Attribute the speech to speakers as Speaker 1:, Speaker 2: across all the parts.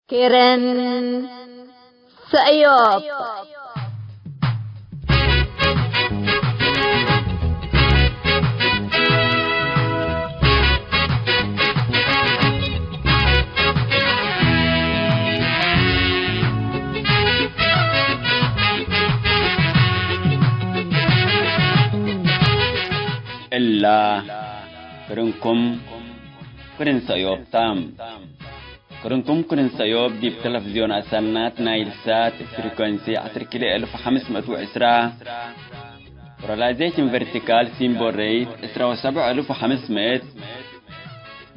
Speaker 1: كيرن سأيوب
Speaker 2: إلا كرنكم كرن سأيوب تام كرنكم كرن سأيوب دي بتلفزيون أسنات نايل سات فريكونسي 10510 وراليزيشن فيرتيكال سيمبول ريت 17500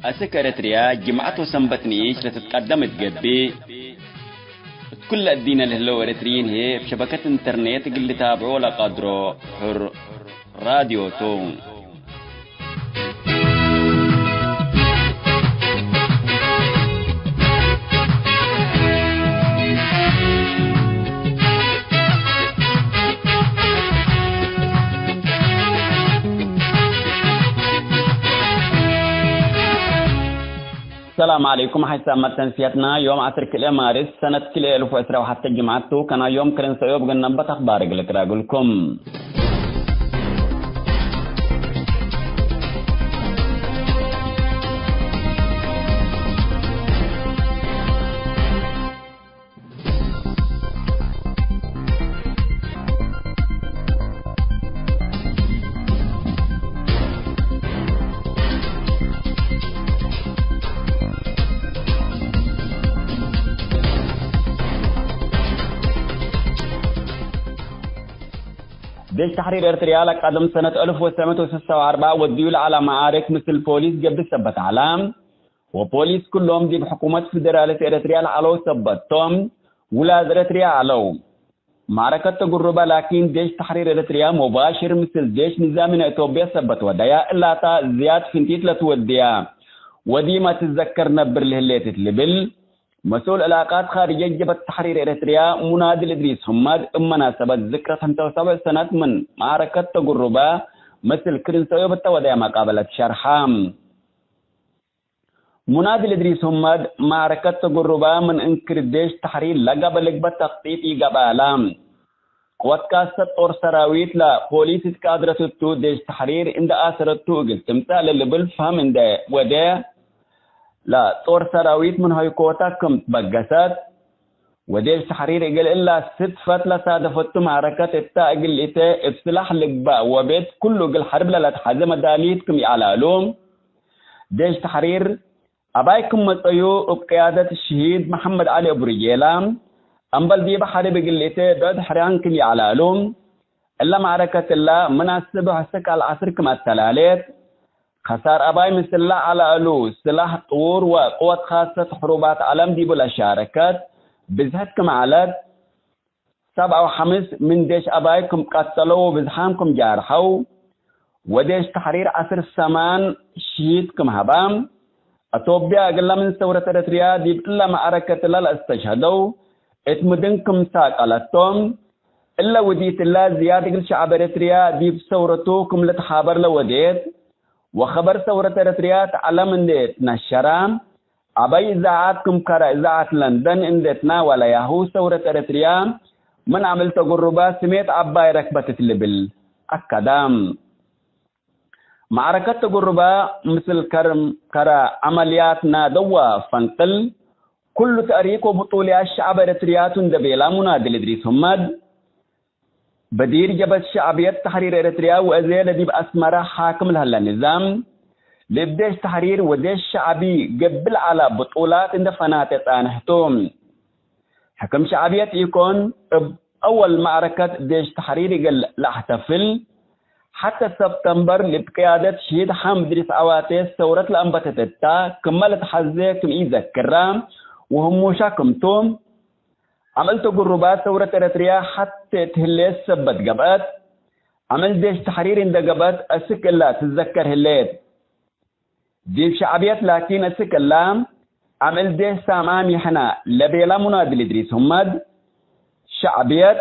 Speaker 2: السكرتريا جمعته سنبتنيش لتتقدم تقبي كل الدين اللي هو اريتريين هي بشبكة انترنت اللي تابعوا لقدروا حر راديو تون السلام عليكم حسام تنسيتنا يوم 10 كيلو مارس سنة كيلو 2010 وحتى جمعته كان يوم كرن سيوب قلنا نبت أخبار لك راجلكم ديش تحرير إريتريا قدم سنة 1946 وديول على معارك مثل بوليس قبل سبت علام وبوليس كلهم دي بحكومة فيدرالية إريتريا علو سبتهم ولاد إريتريا علو معركة تجربة لكن ديش تحرير إريتريا مباشر مثل ديش نظام إثيوبيا سبت وديا إلا تا زياد فنتيت لتوديا ودي ما تتذكر نبر لهليت لبل مسؤول علاقات خارجية جبت تحرير إريتريا منادي الإدريس حماد مناسبة ذكرى 75 سنة من معركة تجربة مثل كرن سيوب التوديع مقابلة شرحام منادي الإدريس حماد معركة تجربة من انكر ديش تحرير لقب لقبة تخطيطي قبالام قوات كاسة طور سراويت لا بوليس كادرة التو ديش تحرير عند آسر التو قلت تمثال اللي بالفهم عند وديع لا طور سراويت من هاي كوتا كم بقسات وديش تحرير إقل إلا 6 فتلة صادفت معركة التاقل إتا افسلاح لقباء وبيت كله قل حرب لا تحزم داليتكم يعلالوم ديش تحرير أبايكم مطيو بقيادة الشهيد محمد علي أبو رجيلام أمبل دي بحرب إقل إتا دود حريانكم يعلالوم إلا معركة الله مناسبة حسك على العصر كما التلاليت خسار أباي مثل الله على ألو سلاح طور وقوة خاصة حروبات علم دي بلا شاركات بزهدكم على 7 و5 من ديش أبايكم قتلوا بزحامكم جارحوا وديش تحرير عصر السمان شهيدكم هبام أتوبيا أقل من ثورة إريتريا دي إلا معركة الله استشهدوا اتمدنكم ساقلتهم إلا وديت الله زيادة شعب إريتريا دي بثورتوكم لتحابر لوديت وخبر ثورة إريتريا تعلم اندت نشرام أبي إذاعاتكم كرا إذاعة لندن اندتنا ولا يهو ثورة إريتريا من عمل تجربة سميت أباي ركبة اللبل أكدام معركة تجربة مثل كرا عملياتنا دوا فنقل كل تاريخ وبطولة الشعب إريتريا دبيلا منادي الإدريس حماد بدير جبت شعبية تحرير إريتريا وأزيل دي بأسمرة حاكم لها النظام لبديش تحرير وديش شعبي قبل على بطولات عند فناتت آنهتهم حكم شعبية يكون أول معركة ديش تحرير قل لاحتفل حتى سبتمبر لبقيادة شهيد حمد ريس عواتيس ثورة الأنبتة التا كملت حزيكم يذكرام وهم مشاكمتهم عملت جربات ثورة إريتريا حتى تهليس سبت قبات عمل ديش تحرير عند قبات أسكلا تتذكر هليت دي شعبيات لكن أسكلا عمل ديش سامامي حنا لبيلا منادي الإدريس حماد شعبيات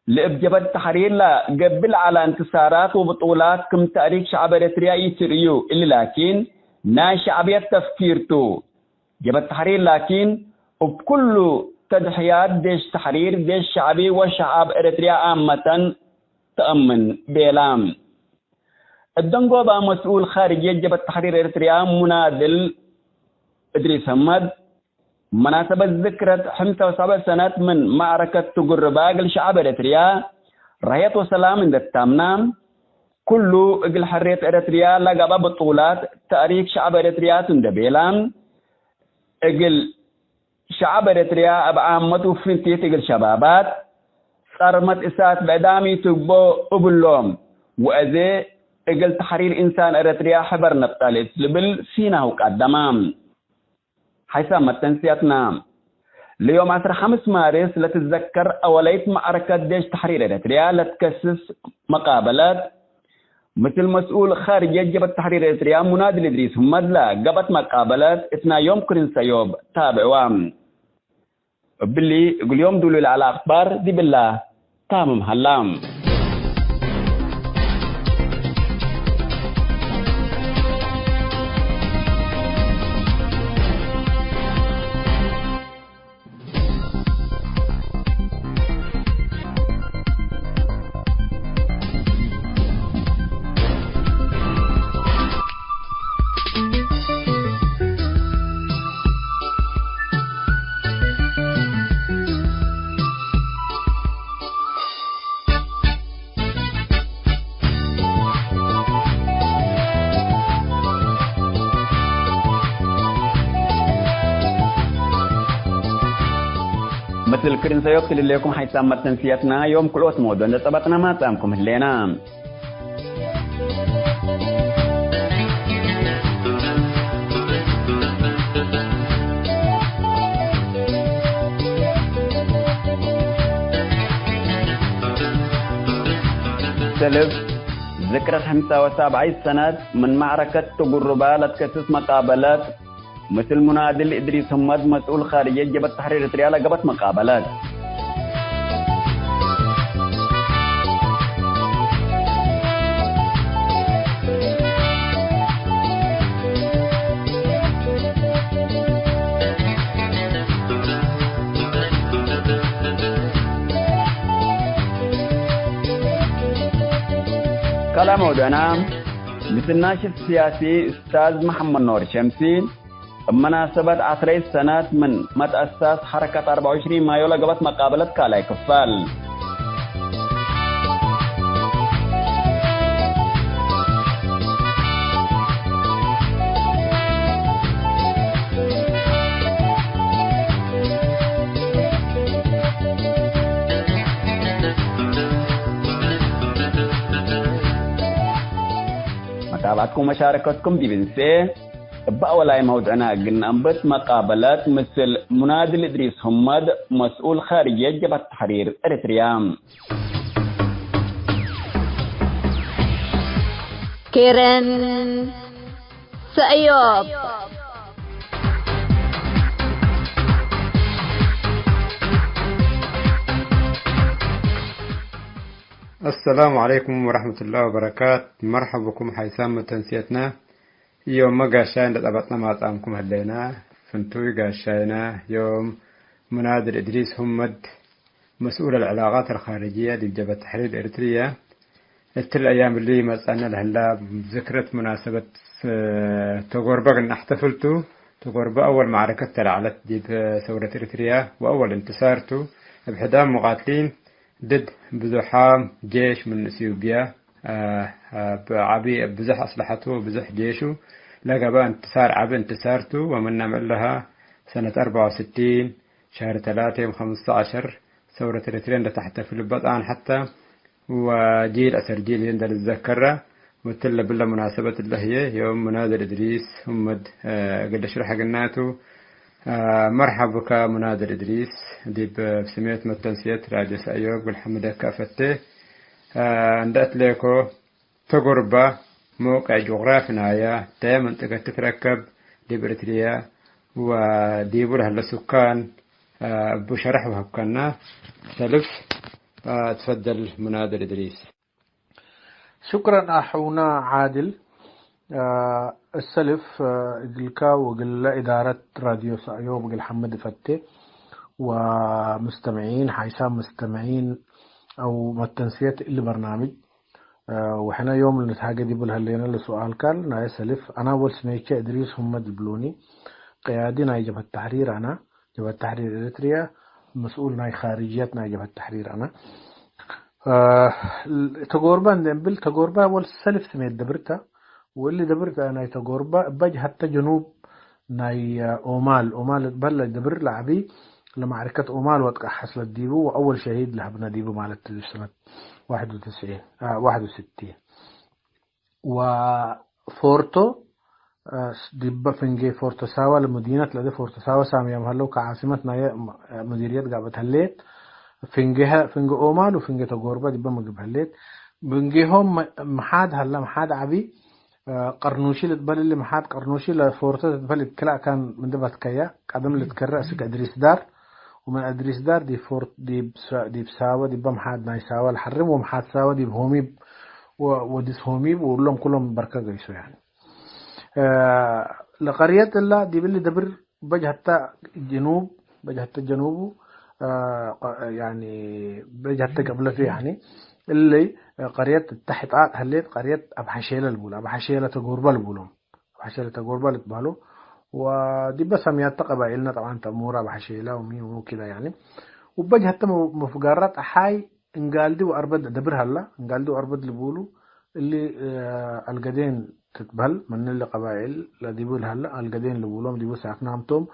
Speaker 2: لإبجابات تحرير لا قبل على انتصارات وبطولات كم تاريخ شعب إريتريا يتريو اللي لكن نا شعبيات تفكيرتو جبت تحرير لكن وبكل تضحيات ديش تحرير ديش شعبي وشعب إريتريا عامة تأمن بيلام. الدنقو بقى مسؤول خارجية جبهة تحرير إريتريا منادل إدريس حمد مناسبة ذكرى 75 سنة من معركة تقرباق لشعب إريتريا رهية وسلام عند التامنام كله إقل حرية إريتريا لقب بطولات تاريخ شعب إريتريا تندبيلام إقل شعب إريتريا أبعامته فنتيت إقل شبابات صارمت إسات بعدامي تقبو أبلوم وأذي إقل تحرير إنسان إريتريا حبر نبتاليس لبل سيناه قدمام حيثما تنسيتنا اليوم 15 مارس لتتذكر أوليت معركة ديش تحرير إريتريا لتكسس مقابلات مثل مسؤول خارجية جبهة تحرير إريتريا منادل إدريس حمد لا قبت مقابلات إثنا يوم كرين سيوب تابعوام باللي يقول يوم دولي على أخبار دي بالله تامم هلام. مثل كرين سيوب اللي لكم حيثما تنسيتنا يوم كل وقت مودون لطبطنا ما تامكم اللينا. سلف ذكرى 75 سنة من معركة تقربا لتكسس مقابلات مثل منادل إدريس حمد مسؤول خارجية جبهة تحرير إريتريا لقبت مقابلات. كلام ودنا مثل ناشط سياسي أستاذ محمد نور شمسي بمناسبة 10 سنوات من متأسس حركة 24 مايو لقبت مقابلة كالاي كفال. متابعتكم ومشاركتكم دي بنسي بأولاي موضوعنا قلنا أنبت مقابلات مثل منادل إدريس حمد مسؤول خارجية جبهة تحرير إريتريا.
Speaker 1: كيرن سأيوب
Speaker 3: السلام عليكم ورحمة الله وبركاته. مرحبا بكم حيثما تنسيتنا يوم ما قاشاين لطبطنا ما طعمكم هلينا فنتوي قاشاينا يوم منادل إدريس حمد مسؤول العلاقات الخارجية لجبهة تحرير إريتريا. التل أيام اللي مسألنا لهلا ذكرت مناسبة تقربا احتفلتوا تقربا أول معركة تلعلت دي بثورة إريتريا وأول انتصارتو بحدام مقاتلين ضد بزحام جيش من إثيوبيا بعبي بزح أسلحته وبزح جيشه لقى بقى انتصار عبي انتصارته ومن نعمل لها سنة 64 شهر 3 يوم 15 ثورة إريتريا تحتفل بطعن حتى وجيل أسر جيل يندل الذكرة وتلا بالله مناسبة اللي هي يوم منادل إدريس حمد قد أشرح قلناته. مرحبا بك منادل إدريس دي بسمية متنسية راديو سأيوب والحمد كافته. عندت ليكو تقربة موقع جغرافي نايا تا منطقة تتركب دي بإريتريا وديبو لها السكان بشرح وهبكنا سلف. تفضل منادل إدريس.
Speaker 4: شكرا أخونا عادل. السلف قلكا وقل إدارة راديو سأيوب قل حمد فتي ومستمعين حيسام مستمعين أو متنسيات اللي برنامج وحنا يوم اللي نتحاجة دي بالهلينا لسؤال كان ناي سلف أنا أول سميتش إدريس هم البلوني قيادي ناي جبهة التحرير أنا جبهة التحرير إريتريا مسؤول ناي خارجيات ناي جبهة التحرير أنا تجربة دمبل تجربة أول سلف سميت دبرتا واللي دبرتا ناي تجربة بج حتى جنوب ناي أومال بلد دبر لعبي لمعركة أومال وتقع حصلت ديبو وأول شهيد لحبنا ديبو مالت سنة 61 وفورتو ديبا فنجي فورتو ساوا لمدينة لدي فورتو ساوا سامية مهلو كعاصمة مديرية قابت هليت فنجي أومال وفنجي تجربة ديبا مجيب هليت بنجيهم محاد هلا محاد عبي قرنوشي لتبل اللي محاد قرنوشي لفورتو تبل كلا كان من دبت كيا قدم لتكرر سك إدريس دار ومن إدريس دار دي بساوا دي بمحاد ناي ساوا الحرم ومحاد ساوا دي بهومي وديس هومي وولهم كلهم بركة جيسو يعني لقرية الله دي باللي دبر بجهة الجنوب بجهة الجنوب يعني بجهة قبل فيه يعني اللي قرية تحت هليت قرية أبحشيلة البول أبحشيلة تجربة البولهم أبحشيلة تجربة البالو ودي بس سميات قبائلنا طبعا تمورة أبحشيلة ومين وكذا يعني وبجهة مفقرات أحاي انقالدي وأربد دبر هلا انقالدي وأربد البولو اللي القدين تتبهل من اللي قبائل لا ديبول هلا القدين اللي بولهم ديبو ساكنامتهم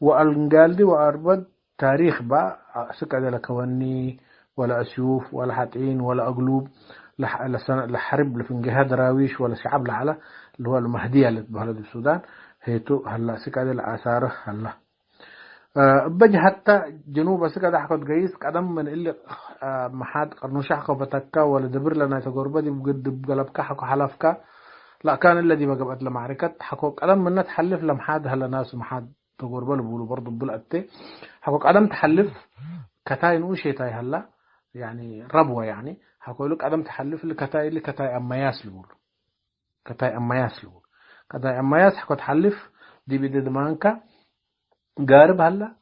Speaker 4: والانقالدي وأربد تاريخ با سكادة لكواني ولا أسيوف ولا حتعين ولا أقلوب لحرب لفنجها دراويش ولا شعب لعلا اللي هو المهدية اللي بهلد السودان هيتو هلا سكادة الآثار هلا بج حتى جنوب سكادة حقد قيس قدم من اللي محاد قرنوش حقا بتكا ولا دبر لنا تقربة دي بقد بقلبك حقا حلفك لا كان الذي بقبت لمعركة حقا قدم من تحلف لمحاد هلا ناس محاد تقربة لبولو برضو بلقتي حقا قدم تحلف كتاي نوشي تاي هلا يعني ربوة يعني هقولك عدم تحلف اللي كتاي أمياس لبول كتاي أمياس لبول كتاي أمياس حكو تحلف دي بدي دمانكا قارب هلا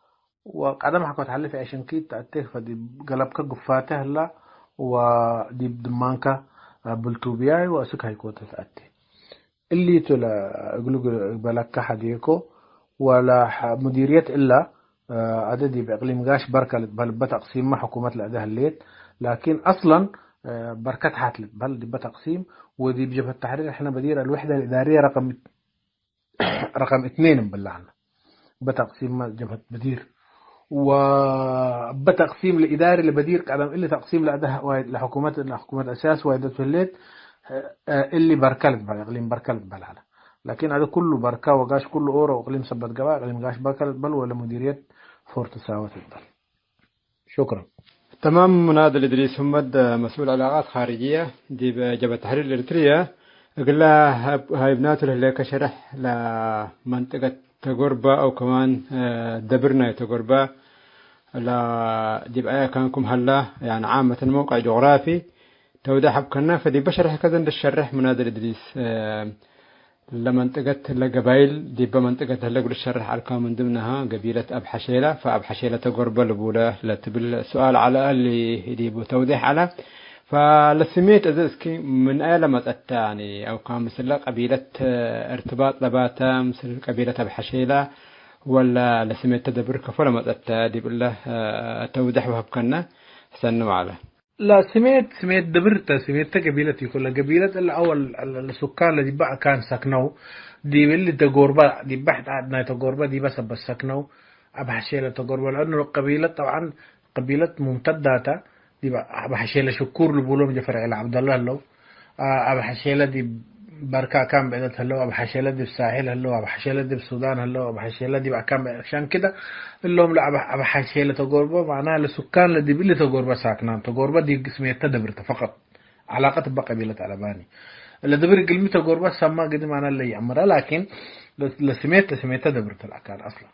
Speaker 4: وقدم حكو تحلف عشان كيت تأتيه فدي قلبك قفاته هلا ودي بدمانكا بلتوبياي وأسك هيكو تأتيه اللي تلا يقولوا بلك حديكو ولا مديرية إلا عددي بإقليم غاش بركة بتقسيم ما حكومة الأداء الليت لكن أصلا بركة حاتلت بل دي بتقسيم ودي بجبهة التحرير احنا بدير الوحدة الإدارية رقم 2 باللعنة بتقسيم جبهة بدير وبتقسيم الإداري اللي بدير قدم اللي تقسيم لأداء لحكومة أساس وإدارة الليت اللي بركلت بإقليم بركلت بالعالم لكن هذا كله بركة وقاش كله أورا وإقليم سبت قبا إقليم قاش بركلت بل ولا مديرية فورت ساوات البل. شكرا.
Speaker 3: تمام. منادل إدريس همد مسؤول علاقات خارجية دي بجبهة التحرير الإريترية قال هاي بناته لك شرح لمنطقة تجربة أو كمان دبرنا تجربة لا دي بقى كانكم هلا يعني عامة موقع جغرافي توضيح بكنا فدي بشرح كذا الشرح منادل إدريس لمنطقة القبائل دي بمنطقة هلا قول الشرح على من ضمنها قبيلة أبحشيلة فأبحشيلة تقرب الأولى لتبل سؤال على اللي دي بتوضيح على فلسميت أزسكي من آلة متأتى يعني أو كان مثل قبيلة ارتباط لباتا مثل قبيلة أبحشيلة ولا لسميت تدبر كفولة متأتى دي بالله توضيح وهبكنا سنوا على
Speaker 4: لا سميت دبرت سميت قبيلتي كلها قبيلة الأول السكان اللي بقى كان سكنوا دي اللي تجربة دي بحث عدنا تجربة دي بس سكنوا أبحشيلة تجربة لأنه القبيلة طبعا قبيلة ممتدة دي بقى أبحشيلة شكور لبولهم جفر على عبد الله له أبحشيلة دي بركة كان بعدت هلو أبحشيلة دي بالساحل هلو أبحشيلة دي بالسودان هلو أبحشيلة دي بقى كان عشان كده اللهم لا أبحشيلة تجربة معناها السكان اللي باللي تجربة ساكنان تجربة دي اسمها تدبرت فقط علاقة بقبيلة علباني اللي دبر كلمة تجربة سما قد معناه اللي يعمرها لكن لسميت تدبرت الأكان أصلا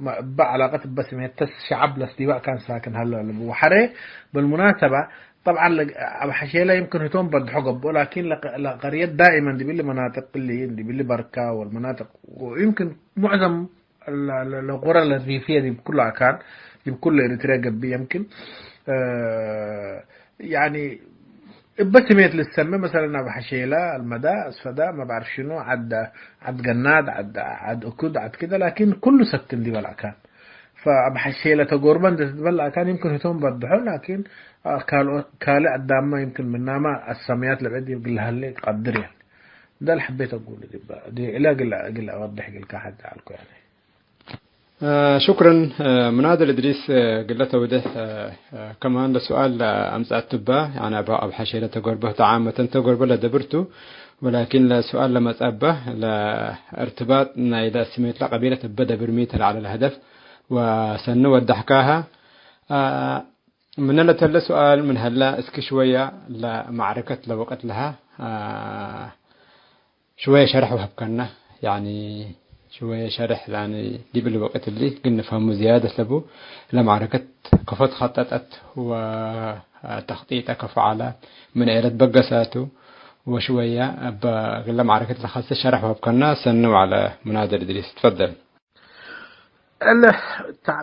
Speaker 4: ما علاقة بسميت الشعب لسديباء كان ساكن هلا وحري بالمناسبة طبعا أبو حشيلة يمكن يتم بد حقب، ولكن لقريات دائما دي باللي مناطق اللي دي باللي بركة والمناطق، ويمكن معظم القرى الريفية دي بكلها كان دي بكل إريتريا قبي يمكن يعني بسميت للسمة مثلا أبو حشيلة المدى أسفدا ما بعرف شنو عد جناد عد أكود عد كده، لكن كله سكن دي بلا كان. فأبو حشيلة تقربان تتبلع كان يمكن يتم بدحو، لكن كالي قدام يمكن من ما السميات اللي بدي يقول لها اللي قدر يعني. ده اللي حبيت أقوله دي لا قل أوضح قل كحد عليكم يعني.
Speaker 3: شكرا منادل إدريس قلته وده كمان لسؤال أمس أتبه يعني أبو حشيلة تقربه تعامة تقربه لدبرته، ولكن لسؤال لما أتبه لارتباطنا إذا سميت قبيلة بدأ برميتها على الهدف وسنو الدحكاها من اللي تلا سؤال من هلا اسك شوية لمعركة لوقت لها شوية شرح وهبكنا يعني شوية شرح يعني دي بالوقت اللي قلنا فهموا زيادة سبو لمعركة كفت خططت وتخطيط كفعلة من عيلة بقساته وشوية بغلا معركة الخاصة شرح وهبكنا سنو على منادر إدريس. تفضل.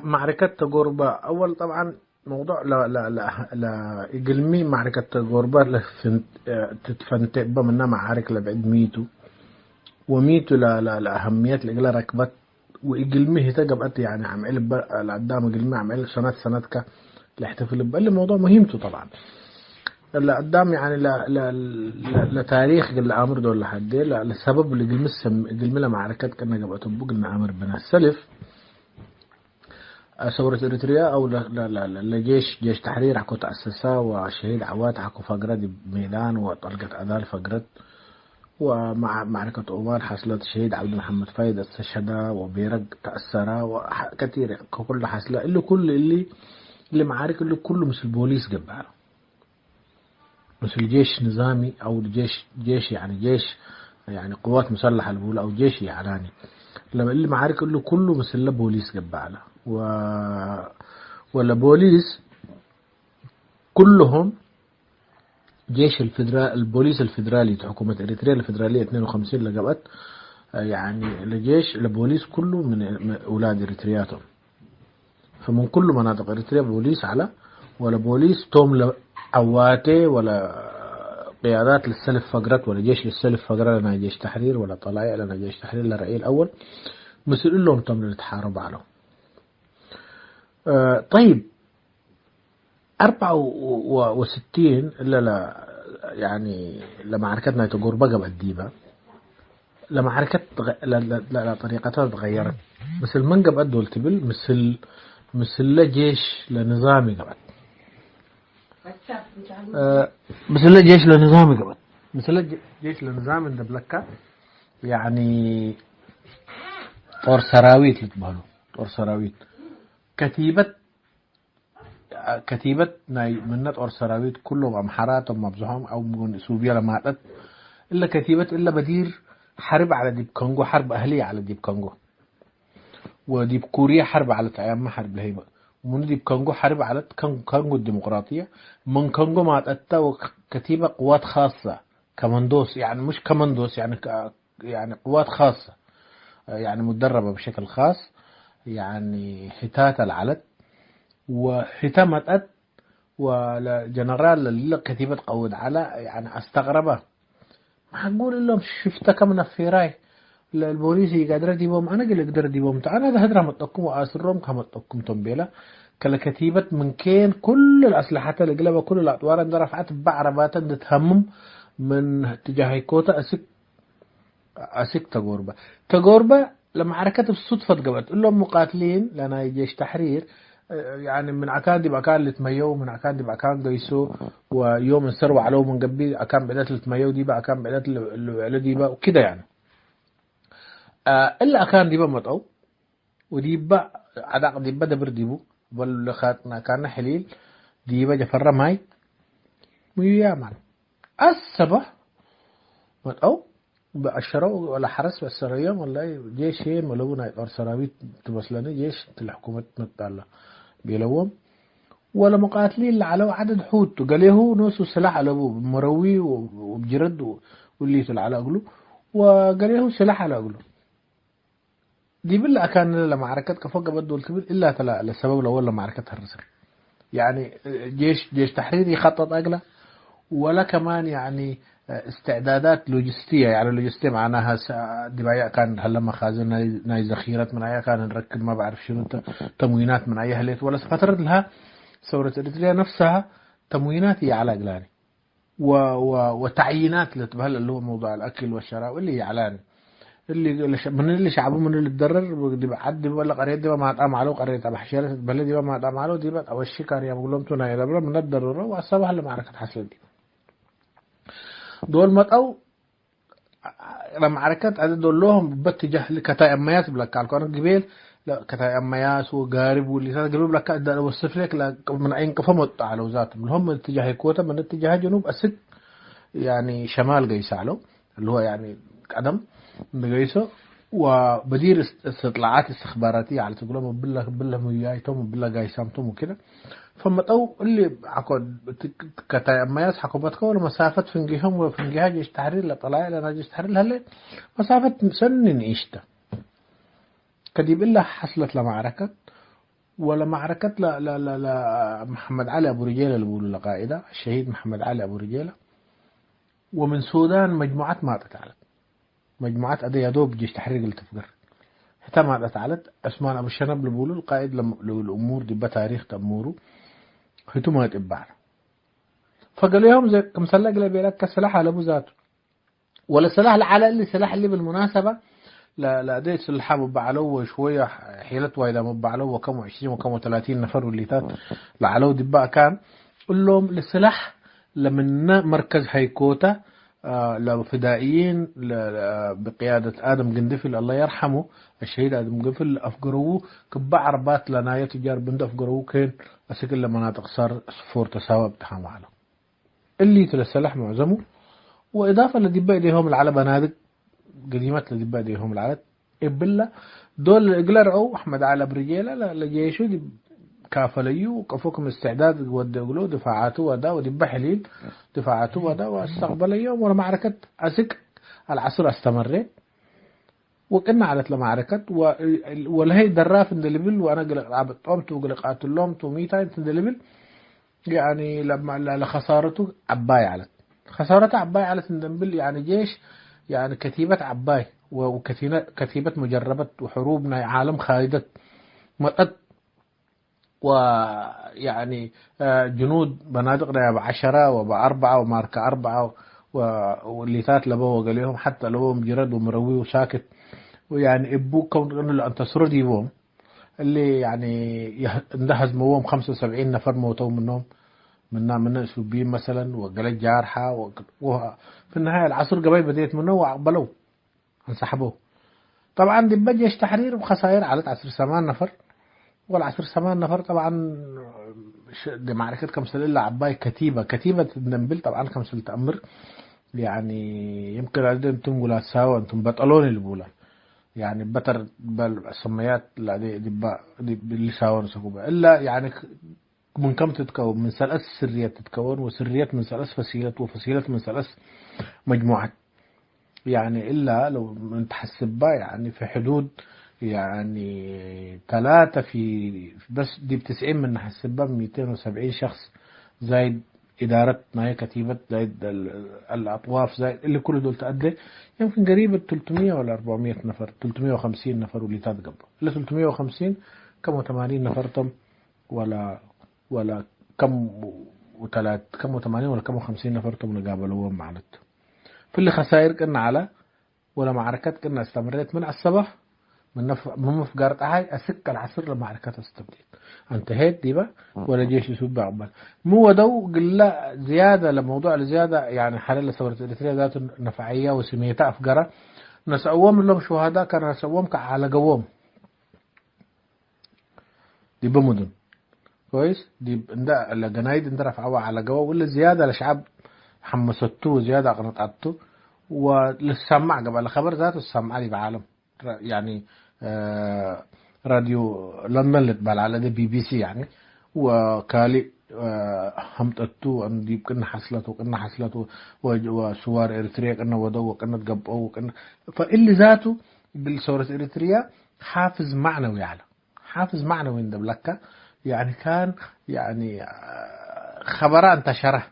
Speaker 4: معركة تجربة أول طبعا موضوع لا يقلمي معركة تجربة تتفنتق منها معارك لبعد ميتو وميتو لأهميات اللي ركبت ويقلمي تجبت يعني عمل القدام يقلمي عمل سنة الاحتفال باللي موضوع مهمته طبعا اللي قدام يعني لتاريخ اللي عامر دول لحد لسبب اللي قلمي له معركات كنا جبت بوق عامر بن السلف ثورة إريتريا أو لجيش تحرير حكو تأسسها وشهيد عوات حكو فقرد بميدان وطلقت أذال فقرد، ومع معركة أومان حصلت الشهيد عبد محمد فايد استشهد وبيرق تأثر وكثير كل حصلة اللي معارك اللي كله مثل بوليس قبعه مثل جيش نظامي أو جيش يعني قوات مسلحة الأولى أو جيش يعني لما اللي معارك اللي كله مثل بوليس قبعه ولا بوليس كلهم جيش البوليس الفيدرالي حكومة إريتريا الفيدرالية 52 لقبت يعني الجيش البوليس كله من أولاد إريترياتهم، فمن كل مناطق إريتريا بوليس على ولا بوليس توم عواتي ولا قيادات للسلف فقرات ولا جيش للسلف فقرات لنا جيش تحرير ولا طلائع لنا جيش تحرير للرأي الأول مسؤول لهم تم للتحارب عليهم. طيب 64 لا يعني لمعركتنا تقول بقى بالديبة لمعركة لا طريقتها تغيرت مثل من قبل دول تبل مثل جيش لنظامي قبل مثل جيش لنظامي قبل مثل جيش لنظامي دبلكة يعني طور سراويت يتبهلوا طور سراويت كتيبة منت أور سراويت كلهم أمحاراتهم مبزوحهم أو من سوبيا لما عدت إلا كتيبة إلا بدير حرب على ديب كونغو حرب أهلية على ديب كونغو وديب كوريا حرب على تأيام حرب لهيبة ومن ديب كونغو حرب على كونغو الديمقراطية من كونغو ما عدت كتيبة قوات خاصة كماندوس يعني مش كماندوس يعني قوات خاصة يعني مدربة بشكل خاص يعني حتات العلت وحتمت ولا جنرال اللي كتيبة قود على يعني استغربه ما هقول لهم شفتها كم نفيراي البوليسي قادر ديبهم أنا قل أقدر ديبهم أنا ده هدرهم التقوم وأسرهم كم التقوم تنبيلا كلا كتيبة من كين كل الأسلحة اللي قلبها كل الأطوار عند رفعت بعربات تتهمم من اتجاه كوتا أسك تجربة لما حركات بالصدفة قبل لهم مقاتلين لنا جيش تحرير يعني من عكان دي بأكان اللي تميو من عكان دي بأكان قيسو ويوم السروا علوه من قبل أكان بعدات اللي تميو دي بأكان بعدات اللي دي بقى وكده يعني إلا أكان دي بقى مطعو ودي بقى عداق دي بقى دبر ديبو واللي خاتنا كان حليل دي بقى جفر ماي ويعمل الصبح مطعو بأشروا ولا حرس بالسرية والله جيش هي ملونا أرسراويت تبصلني جيش الحكومة نتطلع بيلوم ولا مقاتلين اللي على عدد حوت قاليه نوسو سلاح على أبوه مروي وبجرد واللي على أقله وقاليه سلاح على أقله دي بالله كان لمعركة كفوق بدو الكبير إلا تلا للسبب الأول لمعركة الرسل يعني جيش تحرير يخطط أقله ولا كمان يعني استعدادات لوجستية يعني لوجستية معناها دبايا كان هلا مخازن ناي ذخيرة من أيها كان نركب ما بعرف شنو تموينات من أيها ليت ولا فترة لها ثورة إريتريا نفسها تموينات هي على قلاني وتعيينات اللي تبهل اللي هو موضوع الأكل والشراء واللي هي علاني اللي شعبه من اللي تضرر دي عدي ولا قرية دي ما تقام عليه قرية أبو حشيرة بلد دي ما تقام عليه دي بقى أول شيء كان يقول لهم تنا يدبر من الضرورة وأصابها لمعركة حسن دي دول متقو لما عركات عدد دول لهم باتجاه لكتاي أمياس بلا كالكون جبيل لا كتاي أمياس وقارب واللي صار جبيل بلا كده وصف لك من أين كفمت على وزاتهم هم اتجاه كوتا من اتجاه جنوب أسد يعني شمال جيس علو اللي هو يعني قدم جيسه وبدير استطلاعات استخباراتية على تقولهم بالله ميايتهم بالله جايسامتهم وكده فما تو اللي عقد كتاي أمياس حكومتك ولا مسافة فنجيهم وفنجيها جيش تحرير لطلائع لنا جيش تحرير هلا مسافة سن إيشته كدي بالله حصلت لمعركة ولا معركة لا محمد علي أبو رجيلة اللي بيقولوا لقائدة الشهيد محمد علي أبو رجيلة ومن سودان مجموعات ماتت على مجموعات أدي يدوب جيش تحرير اللي تفقر حتى ماتت على أسمان أبو الشنب اللي بيقولوا القائد للأمور دي بتاريخ تأموره هتو ما يتبعنا فقال لهم زي كم سلاح اللي بيلك سلاح على أبو ذاته ولا سلاح على اللي سلاح اللي بالمناسبة لا دي سلاح مبعلو شوية حيلت وايدا مبعلو وكم 20 وكم 30 نفر واللي تات لعلو دباء كان قل لهم للسلاح لمن مركز هيكوتا لفدائيين بقيادة آدم قندفل الله يرحمه الشهيد آدم قندفل أفقروه كبع عربات لناية تجار بند أفقروه كين أسكن لمناطق صار صفور تساوى بتحام على اللي تلسلح معظمه وإضافة لدباء ديهم العلى بنادق قديمات لدباء ديهم العلى إبلا دول إقلرعوا أحمد على برجيلة لجيشو دي كافليو وكفوكم استعداد ودقلو دفاعاته ودا ودب حليل دفاعاته ودا واستقبل يوم ولا معركة أسك العصر استمر وكنا على معركة ولا دراف ندلبل وأنا قلق عبد قمت وقلقات اللوم توميتا تندلبل يعني لما لخسارته عباي على خسارته عباي على تندلبل يعني جيش يعني كتيبة عباي وكتيبة مجربة وحروبنا عالم خالدت مقد ويعني جنود بنادقنا ب10 وب4 وماركة 4 واللي تات لبوا قال لهم حتى لو مجرد ومروي وساكت ويعني ابوك كون أن تصر ديبهم اللي يعني اندهز موهم 75 نفر موتوا منهم من اسلوبيين مثلا وقالت جارحة وفي النهاية العصر قبل بديت منه وعقبلوه انسحبوه طبعا دي بجيش تحرير وخسائر على 10 نفر والعصر 8 نفر طبعا دي معركة كمسل إلا عباي كتيبة النمبل طبعا كمسل تأمر يعني يمكن أنتم ولا ساوى أنتم بطلون البولا يعني بتر بالسميات لا دي اللي ساوى نسكوبها إلا يعني من كم تتكون من ثلاث سريات تتكون وسريات من ثلاث فصيلات وفصيلات من ثلاث مجموعات يعني إلا لو نتحسبها يعني في حدود يعني 3 في بس دي ب90 من حسبها 270 شخص زائد إدارة نهاية كتيبة زائد الأطواف زائد اللي كل دول تأدي يمكن قريب 300 ولا 400 نفر 350 نفر واللي تتقبل إلا 350 كم 80 نفر تم ولا كم كم 80 ولا كم 50 نفر تم نقابلوهم معنات في اللي خسائر كنا على ولا معركات كنا استمرت من الصباح من مفقرة هاي أسك العصر لمعركة استبديل انتهيت دي بقى ولا جيش يسود بعقبال مو دو قلة زيادة لموضوع الزيادة يعني حلال ثورة إريتريا ذات نفعية وسميتها أفقرة نسأوهم لهم شهداء كان نسأوهم على قوام دي بمدن كويس دي الجنايد اندرف على قوام ولا زيادة لشعب حمستوه زيادة قنطعته وللسمع قبل الخبر ذاته السمع دي بعالم يعني راديو لندن اللي تبال على ده BBC يعني وكالي همتتو أن ديب كنا حصلته وسوار إريتريا كنا ودو كنا تقبقوا كنا فاللي ذاته بالثورة إريتريا حافز معنوي على حافز معنوي اندبلكة يعني كان يعني خبر انتشره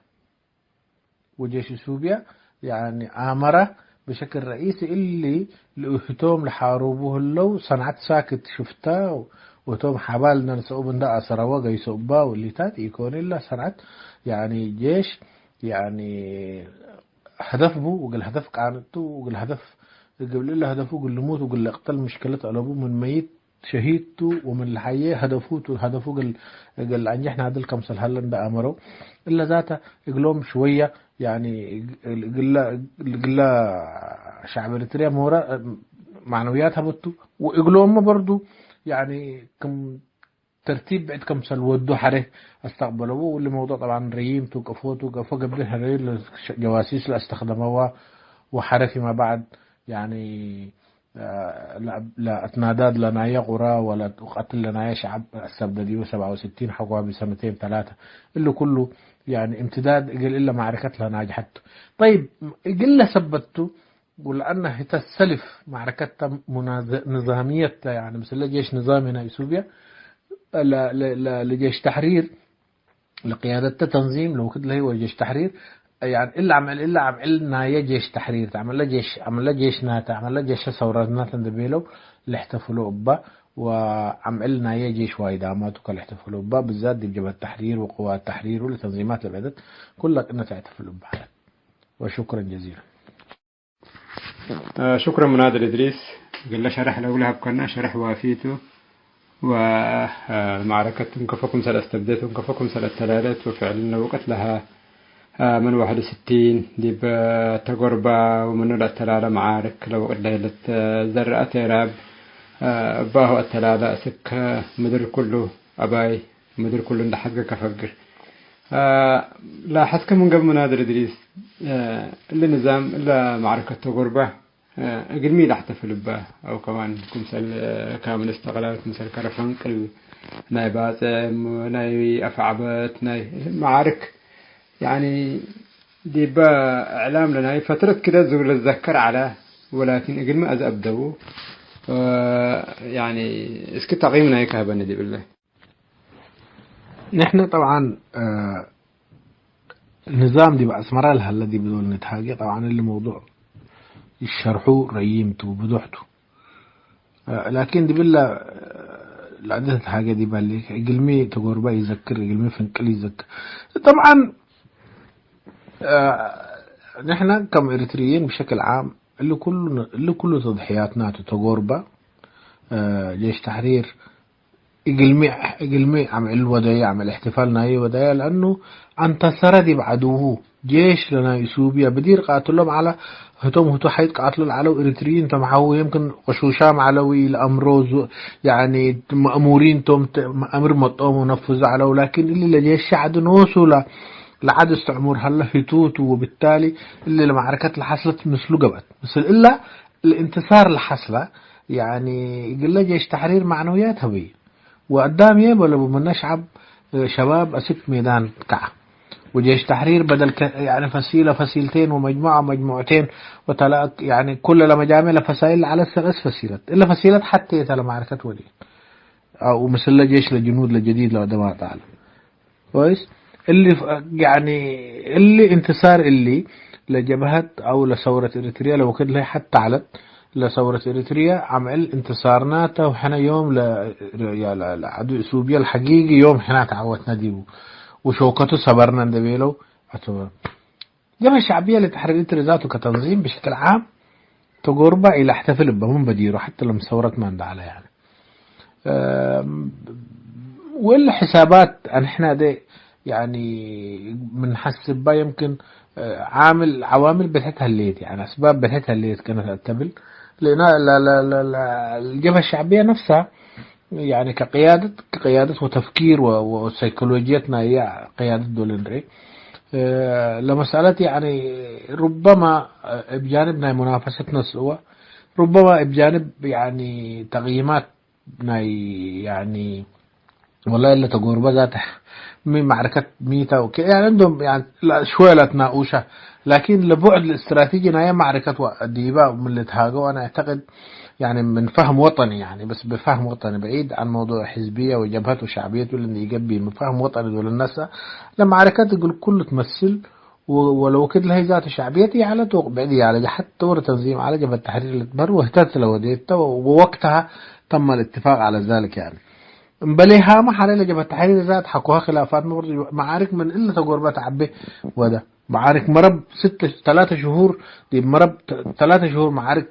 Speaker 4: وجيش اثيوبيا يعني آمره بشكل رئيسي اللي لأهتم لحاروبه اللو صنعت ساكت شفتها وتوم حبالنا نسوب دا أسروا جاي سوبا واللي تات يكون إلا صنعت يعني جيش يعني هدف بو وقال هدف كانتو وقال هدف قبل إلا هدفه قل موت وقل اقتل مشكلة على أبوه من ميت شهيدته ومن الحياة هدفه قال أنجحنا هذا الكمسل هلا ده أمره إلا ذاته يقولهم شوية يعني قل شعب إريتريا مورا معنويات هبطوا ويقولهم برضو يعني كم ترتيب بعد كمسل ودو حره استقبلوه واللي موضوع طبعا ريم توقفوا قبل هذه الجواسيس اللي استخدموها وحره فيما بعد يعني لا اتناداد لنا قرى ولا تقتل لنا شعب السبدديو 67 حقوها بسنتين ثلاثة اللي كله يعني امتداد قل إلا معركة لنا ناجحته طيب قل سبته ولأنه تسلف معركة نظامية يعني مثل جيش نظامنا إثيوبيا لجيش تحرير لقيادة تنظيم لو كده هو جيش تحرير يعني إلا عملنا يا جيش تحرير عمل له جيش ناتا عمل له جيش ثورة ناتا دبيلو اللي احتفلوا بها وعملنا يا جيش وايدامات وكل احتفلوا بها بالذات دي بجبهة التحرير وقوات التحرير والتنظيمات اللي بعدت كلها إنها تحتفلوا بها وشكرا جزيلا.
Speaker 3: شكرا منادر إدريس قلنا شرح الأولى بكنا شرح وافيته ومعركة كفكم سنة استبديت كفكم سنة الثلاثة وفعلنا وقت لها من 61 دي بتجربة ومن الثلاثة معارك لو قلت زرعت راب باهو الثلاثة سك مدر كله أباي مدر كله ده حق كفجر لا حسك من قبل منادر إدريس اللي نظام إلا معركة تجربة قلمي لاحتفل به أو كمان كمثال كامل استغلال كمثال كرفنقل ناي باسم ناي أفعبت ناي معارك يعني دي با إعلام لنا فترة كده زور الذكر على ولكن قلمي أز أبدو يعني اسكت تقييمنا هيك هبني دي بالله.
Speaker 4: نحن طبعا النظام دي بأسمرها لها الذي بدون نتحاجة طبعا اللي موضوع الشرحو ريمته وبدوحته لكن دي بالله العدة الحاجة دي بالله قلمي تقربا يذكر قلمي فنقل يذكر طبعا نحن كم إريتريين بشكل عام اللي كله تضحياتنا تقربا جيش تحرير قلمي عمل ودايا عمل احتفالنا هي ودايا لأنه انتصر دي بعدوه جيش لنا إثيوبيا بدير قاتلهم على هتوم حيث قاتلوا على إريتريين تمحو يمكن قشوشام علوي الأمروز يعني مأمورين توم أمر مطعم ونفذ على لكن اللي لجيش عد نوصل لعد استعمور هلا هتوت وبالتالي اللي المعركات اللي حصلت مثله قبل مثل إلا الانتصار اللي حصله يعني يقول جيش تحرير معنويات هوية وقدام يبقى من شعب شباب أسك ميدان كعب وجيش تحرير بدل يعني فسيلتين ومجموعتين وتلاقي يعني كل لما جامل فسائل على السغس فسيلت إلا فسيلت حتى يتلا معركة ولي أو مثل جيش لجنود لجديد لو دماء تعالى كويس اللي يعني اللي انتصار اللي لجبهة أو لثورة إريتريا لو كده لها حتى علت لثورة إريتريا عمل انتصارناته وحنا يوم لعدو إثيوبيا الحقيقي يوم حنا تعودنا ديبو وشوكته صبرنا ندبيلو جبهة الشعبية لتحرير إريتريا ذاته كتنظيم بشكل عام تقربا إلى احتفل بهم بديرو حتى لما ثورت ما ندع على يعني والحسابات أن احنا دي يعني بنحسب بها يمكن عوامل بتاعتها الليت يعني أسباب بتاعتها الليت كانت أتبل لأن الجبهة الشعبية نفسها يعني كقيادة وتفكير وسيكولوجيتنا هي قيادة دولنري لمسألة يعني ربما بجانبنا منافستنا سوا ربما بجانب يعني تقييماتنا يعني والله إلا تجربة ذاته من معركة ميتا وكده يعني عندهم يعني شوية لا تناقوشة، لكن لبعد الاستراتيجي هي معركة ديبا من اللي تهاجوا. أنا أعتقد يعني من فهم وطني، يعني بس بفهم وطني بعيد عن موضوع حزبية وجبهته وشعبيته اللي يجبي، من فهم وطني دول الناس لما معركات يقول كل تمثل ولو كده لهي ذات شعبيتي على توق بعدي على حتى ورا تنظيم على جبهة التحرير اللي تبر واهتدت لو ديت، ووقتها تم الاتفاق على ذلك يعني. بليها ما حري لجبهة التحرير ذات حكوها خلافات برضه معارك من إلا تقربة عبي وده معارك مرب 3 شهور، دي مرب 3 شهور معارك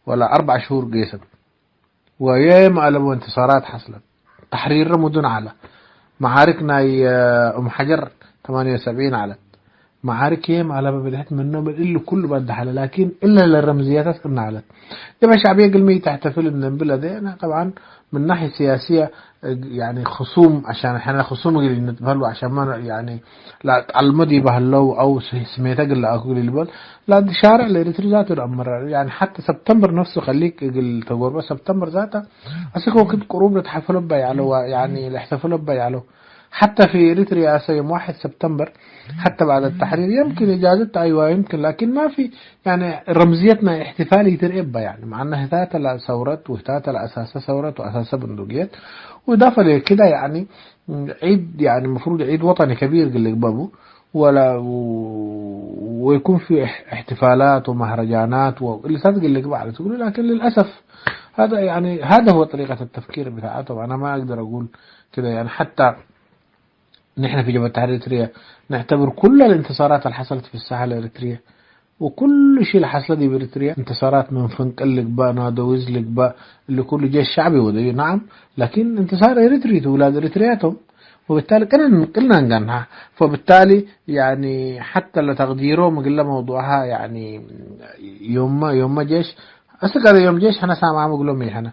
Speaker 4: ولا 4 شهور قيسا، وياما قلبوا انتصارات حصلت تحرير مدن على معاركنا أم حجر 78 على معارك ياما على بدأت منهم اللي كله بدها على، لكن إلا للرمزيات كنا على جبهة شعبية قلمي تحتفل من البلد أنا طبعا من ناحية سياسية يعني خصوم، عشان احنا خصوم اللي نتبهلوا عشان ما يعني لا المدي بهلو او سميتك اللي اقول اللي بقول لا دي شارع الاريتري ذاته الامر يعني حتى سبتمبر نفسه خليك تقول بس سبتمبر ذاته اسكو كنت قروب نتحفلوا بيعلو يعني الاحتفالوا بيعلو حتى في اريتريا يوم 1 سبتمبر حتى بعد التحرير يمكن اجازتها ايوه يمكن، لكن ما في يعني رمزيتنا احتفالي ترقبها يعني مع انها ذات ثورات وذات الاساس ثورات واساس بندقيات، واضافه لكده يعني عيد يعني المفروض عيد وطني كبير اللي بابه ولا ويكون في احتفالات ومهرجانات واللي صدق اللي قبل تقول، لكن للاسف هذا يعني هذا هو طريقه التفكير بتاعتهم. انا ما اقدر اقول كده يعني. حتى نحن في جبهة التحرير الإريترية نعتبر كل الانتصارات اللي حصلت في الساحة الإريترية وكل شيء اللي حصل دي بإريتريا انتصارات من فنقلق بقى نادويز لك بقى اللي كل جيش شعبي ودي نعم، لكن انتصار إريتريا أولاد إريترياتهم، وبالتالي كلنا نقنها. فبالتالي يعني حتى لتقديرهم قلنا موضوعها يعني يوم ما جيش أصدق يوم جيش احنا سامع مقلومي احنا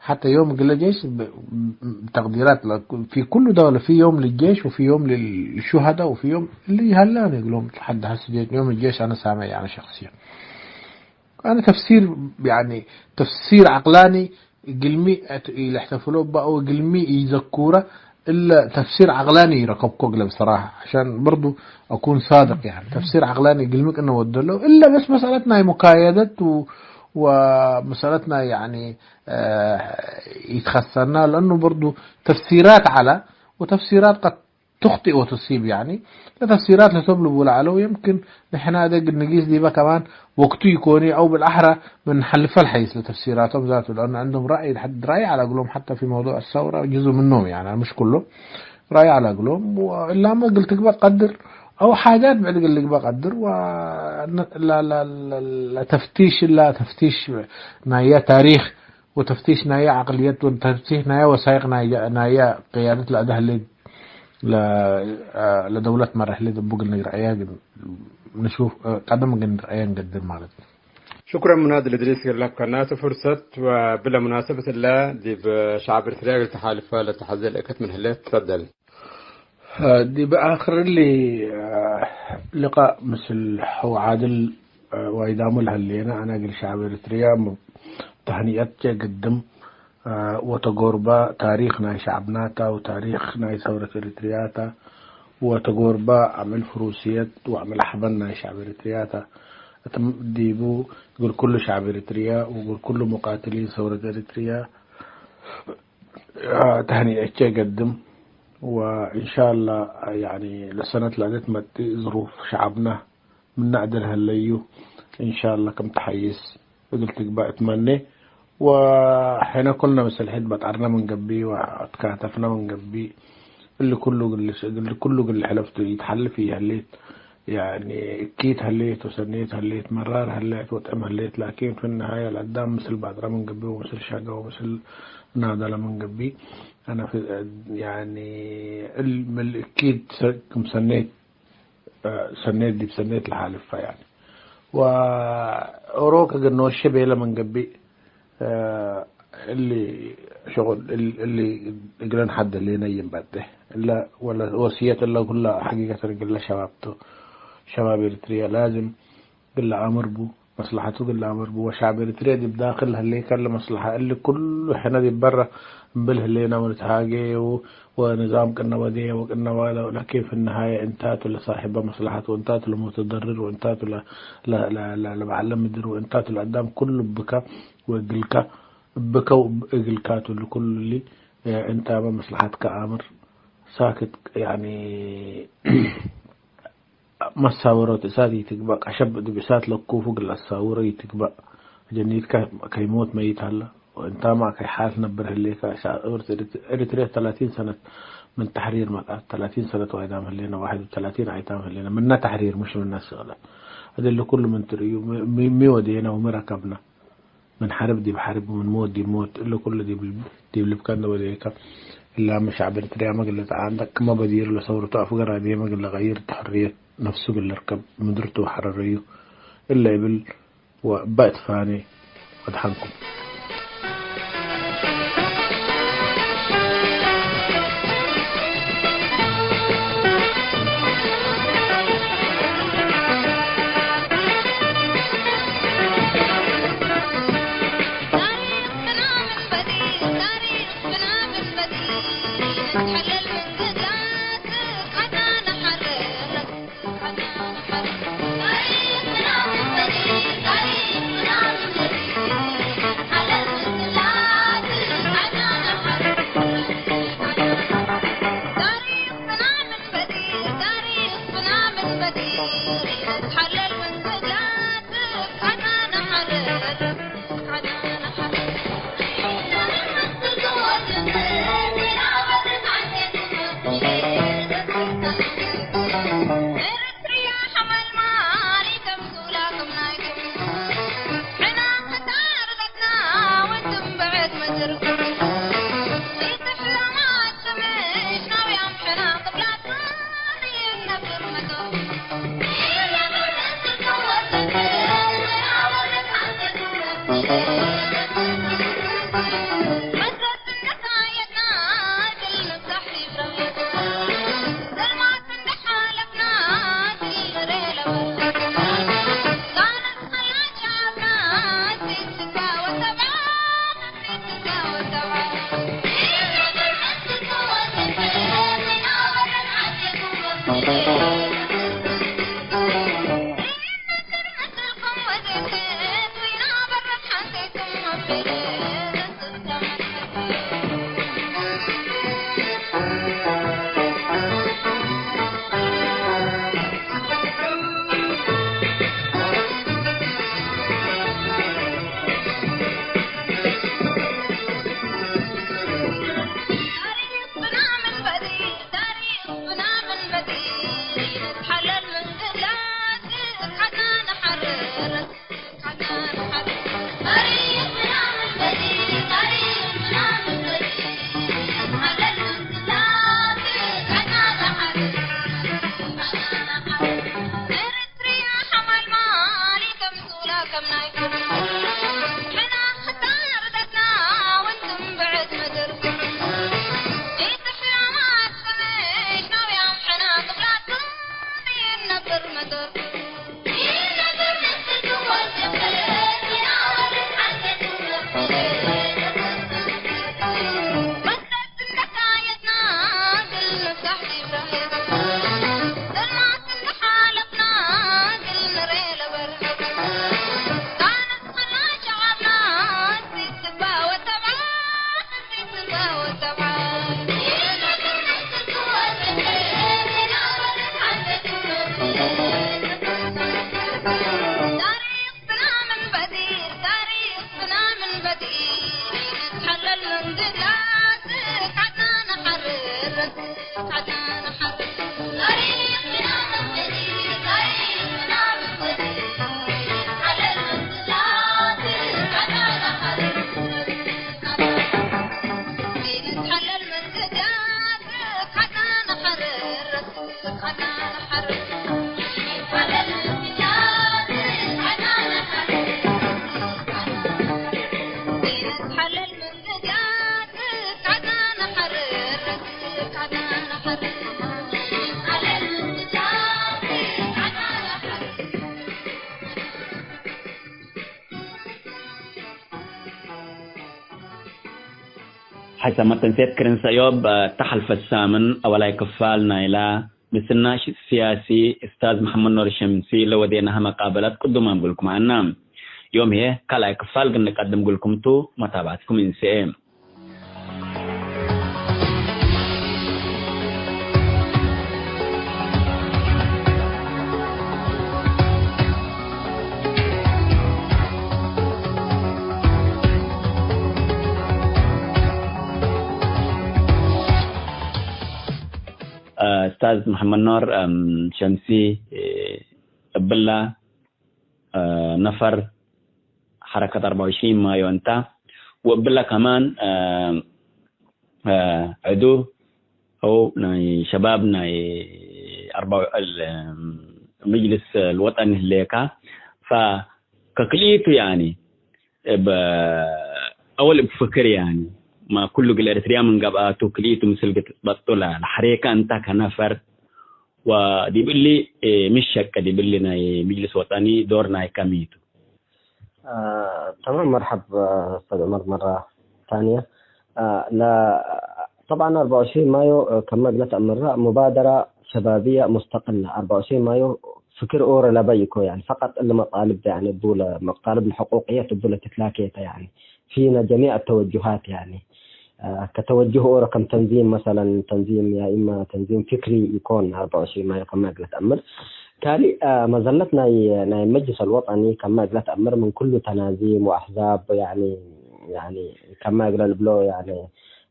Speaker 4: حتى يوم قلة جيش بتقديرات في كل دولة في يوم للجيش وفي يوم للشهداء وفي يوم اللي هلا يقولون لحد هسه يوم الجيش أنا سامع يعني شخصيا. أنا تفسير يعني تفسير عقلاني قلمي يحتفلوا بقى أو قلمي يذكوره إلا تفسير عقلاني يركب كوكله بصراحة عشان برضو أكون صادق يعني تفسير عقلاني قلمك إنه ودله إلا بس مسألتنا مكايدة ومسألتنا يعني يتخسرنا لأنه برضو تفسيرات على وتفسيرات قد تخطئ وتصيب يعني تفسيرات لتبلغ ولا علو يمكن نحن هذا نقيس دي بقى كمان وقته يكوني أو بالأحرى من حلف الحيث لتفسيراتهم ذاته لأن عندهم رأي لحد رأي على قولهم حتى في موضوع الثورة جزء منهم يعني مش كله رأي على قولهم وإلا ما قلت بقى قدر أو حاجات بعد اللي بقدر لا تفتيش إلا تفتيش نايا تاريخ وتفتيش نايا عقليات وتفتيش نايا وثائق نايا قيادة الأداء اللي لدولة مرة اللي دبوق النجرعية نشوف قدم النجرعية نقدر مالتنا.
Speaker 3: شكرا مناد الإدريس لك كناس فرصة وبلا مناسبة الله دي بشعب إريتريا التحالفة لتحذي الأكت من هلا تفضل.
Speaker 4: دي بآخر اللي لقاء مثل هو عادل وإدام الهلينا أنا أقول شعب إريتريا تهنئت قدم وتقربا تاريخنا شعبناتا وتاريخنا ثورة إريترياتا وتقربا عمل فروسيات وعمل حبلنا شعب إريترياتا ديبو يقول كل شعب إريتريا ويقول كل مقاتلين ثورة إريتريا تهنئت قدم وإن شاء الله يعني لسنة لقيت ما ظروف شعبنا من نعدل هالليو إن شاء الله كم تحيز قلت بقى أتمنى وحين كلنا مثل حد بتعرنا من قبي واتكاتفنا من قبي اللي كله قل حلفته يتحل فيه هليت يعني كيت هليت وسنيت هليت مرار هليت وتأم هليت لكن في النهاية القدام مثل بعد من قبي ومثل شاقة ومثل نادلة من قبي أنا في يعني الأكيد سنيت دي بسنيت الحالفة يعني وأروك أنه الشبه من قبي اللي شغل اللي يقولون حد اللي ينيم بعده إلا ولا وصية الله كلها حقيقة قل شباب إريتريا لازم قل أمر بو مصلحته قل أمر بو وشعب إريتريا دي بداخل اللي كان مصلحة اللي كل حنا دي برا بله لينا ونتهاجي ونظام كنا وديه وكنا لكن في النهاية انتات لصاحب مصلحة وانتات للمتضرر وانتات لمعلم مدير وانتات لقدام كل بكا وقلكا بكا وقلكات لكل اللي انت مصلحتك امر ساكت يعني ما الساورات سادي تكبق عشب دبسات لكو فوق الساورة يتكبق جنيت كيموت ميت هلا وانت ما كي حال نبره اللي اريتريا 30 سنة من تحرير مقال 30 سنة وعدام هلينا 31 عيتام هلينا منا تحرير مش من الناس شغلة هذا اللي كله من تريو ميودينا ومركبنا من حرب دي بحرب ومن موت دي موت اللي كله دي بالبكان وديك إلا مش عبر تريا ما قلت عندك ما بدير لصورته أفقر هذه ما قلت غير التحرية نفسه قل ركب مدرته وحرريه إلا يبل وبقت فاني أدحنكم
Speaker 2: حسب ما تنسيت كرن سيوب تحلف الثامن أولا كفالنا إلى بسناش السياسي أستاذ محمد نور الشمسي لو وديناها مقابلات قدما نقول لكم عنام يوم هي كلا كفال قلنا نقدم نقول لكم تو متابعتكم إنسان أستاذ محمد نور شمسي بلا نفر حركة 24 مايو أنت وبلا كمان عدو أو ناي شباب ناي المجلس الوطني هليكا فككليته يعني أول بفكر يعني ما كله قل إريتريا من قبعته كليته مثل بطلة الحريقة أنت كنفر ودي باللي مش شك دي باللي ناي مجلس وطني دورنا كميته.
Speaker 5: تمام مرحبا أستاذ عمر مرة ثانية. لا طبعا 24 مايو كما قلت مرة مبادرة شبابية مستقلة. 24 مايو فكر أورا لبيكو يعني فقط اللي مطالب يعني الدولة مطالب الحقوقية الدولة تتلاكيتها يعني فينا جميع التوجهات يعني كتوجه أورا كم تنظيم مثلا تنظيم يا إما تنظيم فكري يكون 24 مايو كما قلت أمر تالي مظلتنا المجلس الوطني كما قلت أمر من كل تنازيم وأحزاب يعني كما قلت بلو يعني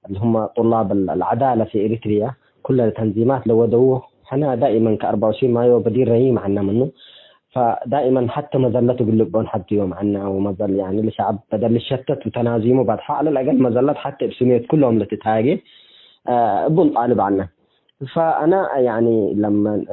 Speaker 5: اللي هم طلاب العدالة في إريتريا كل التنظيمات لو ودوه حنا دائما ك 24 مايو بدير رهيم عنا منه فدائما حتى مظلته قلبون حتى يوم عنا ومظل يعني الشعب بدل الشتت وتنازيمه بعد على الأقل مظلت حتى بسمية كلهم لتتهاجي بن طالب عنا. فأنا يعني لما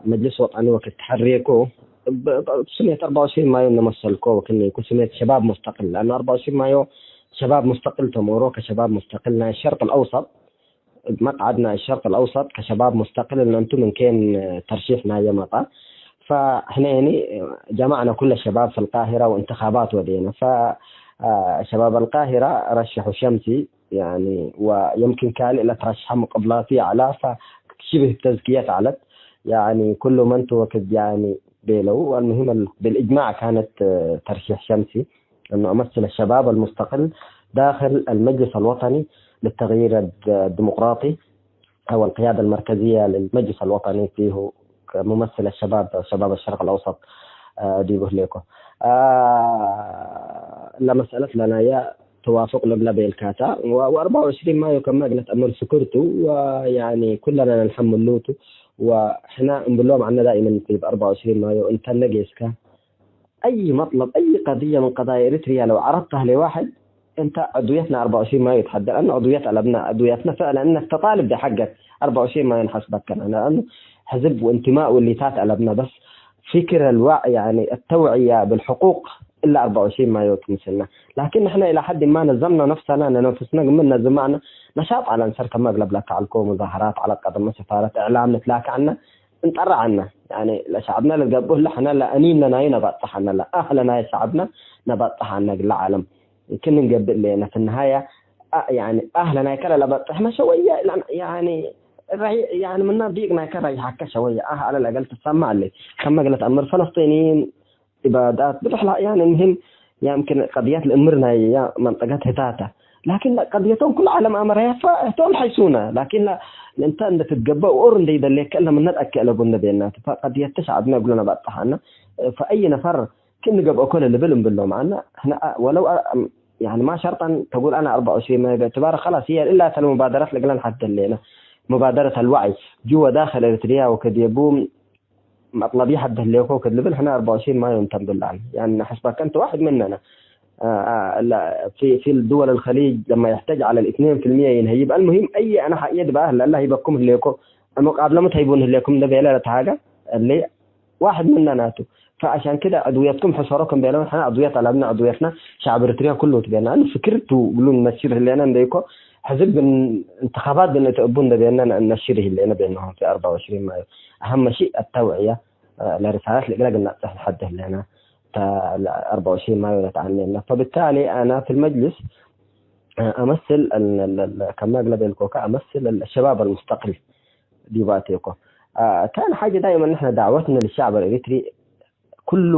Speaker 5: مجلس وطني وقت تحريكه بسمية 24 مايو نمثلكو وكني يكون سمية شباب مستقل لأن 24 مايو شباب مستقل تمورو كشباب مستقلنا الشرق الأوسط مقعدنا الشرق الأوسط كشباب مستقل لأن أنتم من كين ترشيحنا يا مطا فإحنا يعني جمعنا كل الشباب في القاهرة وانتخابات ودينا فشباب القاهرة رشحوا شمسي يعني ويمكن كان إلى ترشح مقابلاتي على فشبه التزكيات علت يعني كل من توكد يعني بيلو والمهم بالإجماع كانت ترشيح شمسي أنه أمثل الشباب المستقل داخل المجلس الوطني للتغيير الديمقراطي أو القيادة المركزية للمجلس الوطني فيه كممثل شباب الشرق الأوسط دي بهليكو لمسألة لنا يا توافق لبلا بالكاتا و24 مايو كما قلت أمر سكرته ويعني كلنا نحمل لوته وإحنا نقول عنا دائما في 24 مايو أنت نجيسك أي مطلب أي قضية من قضايا إريتريا لو عرضتها لواحد أنت عضويتنا 24 مايو يتحدى لأن عضويات الأبناء عضويتنا فعلا أنك تطالب بحقك 24 مايو نحسبك كان لأنه حزب وانتماء واللي تات الأبناء بس فكر الوعي يعني التوعية بالحقوق إلا 24 مايو تمثلنا لكن إحنا إلى حد ما نظمنا نفسنا نفسنا قمنا زمعنا نشاط على نسر كما قلب لك على الكو مظاهرات على قدم سفارات إعلام نتلاك عنا نطرع عنا يعني لشعبنا اللي قبوه لحنا لأنيمنا ناينا بطحنا لا أهلنا يا شعبنا نبطح عنا العالم يمكن نقبل لنا في النهاية يعني أهلنا كلا لبطحنا شوية يعني منا بيقنا كراي حكا شوية على الأقل تسمع لي كما قلت أمر فلسطينيين إبادات بتحلق يعني المهم يمكن قضيات الأمرنا هي منطقة هتاتا لكن قضيتهم كل عالم أمرها فهم حيسونا لكن أنت تتقبل وأورن دي دليك إلا من نتأكل أبونا بيننا فقضية تشعبنا يقولنا بطحنا فأي نفر كن قبل كل اللي بلهم بالله معنا إحنا ولو يعني ما شرطا تقول أنا 24 ما باعتبار خلاص هي إلا المبادرات اللي قلنا حتى الليلة مبادرة الوعي جوا داخل إريتريا وكد يبوم مطلبي حد اللي هو كد لبل إحنا 24 ما ينتم بالله يعني حسبك أنت واحد مننا في الدول الخليج لما يحتاج على 2% ينهيب المهم أي أنا حقيقة بقى الله يبقكم اللي هو المقابلة متهيبون اللي لكم ده بيلا حاجة اللي واحد مننا ناتو فعشان كده عضوياتكم حصاركم بيننا إحنا عضويات على ابن عضوياتنا شعب إريتريا كله تبينا أنا فكرته يقولون نشير اللي أنا نديكو حزب انتخابات بين تقبون ده بيننا نشيره اللي أنا بينهم في 24 مايو أهم شيء التوعية لرسالات اللي قلنا لحد اللي أنا 24 مايو نتعلمنا فبالتالي أنا في المجلس أمثل كما أغلب الكوكا أمثل الشباب المستقل ديباتيكو. كان حاجة دائما نحن دعوتنا للشعب الإريتري كل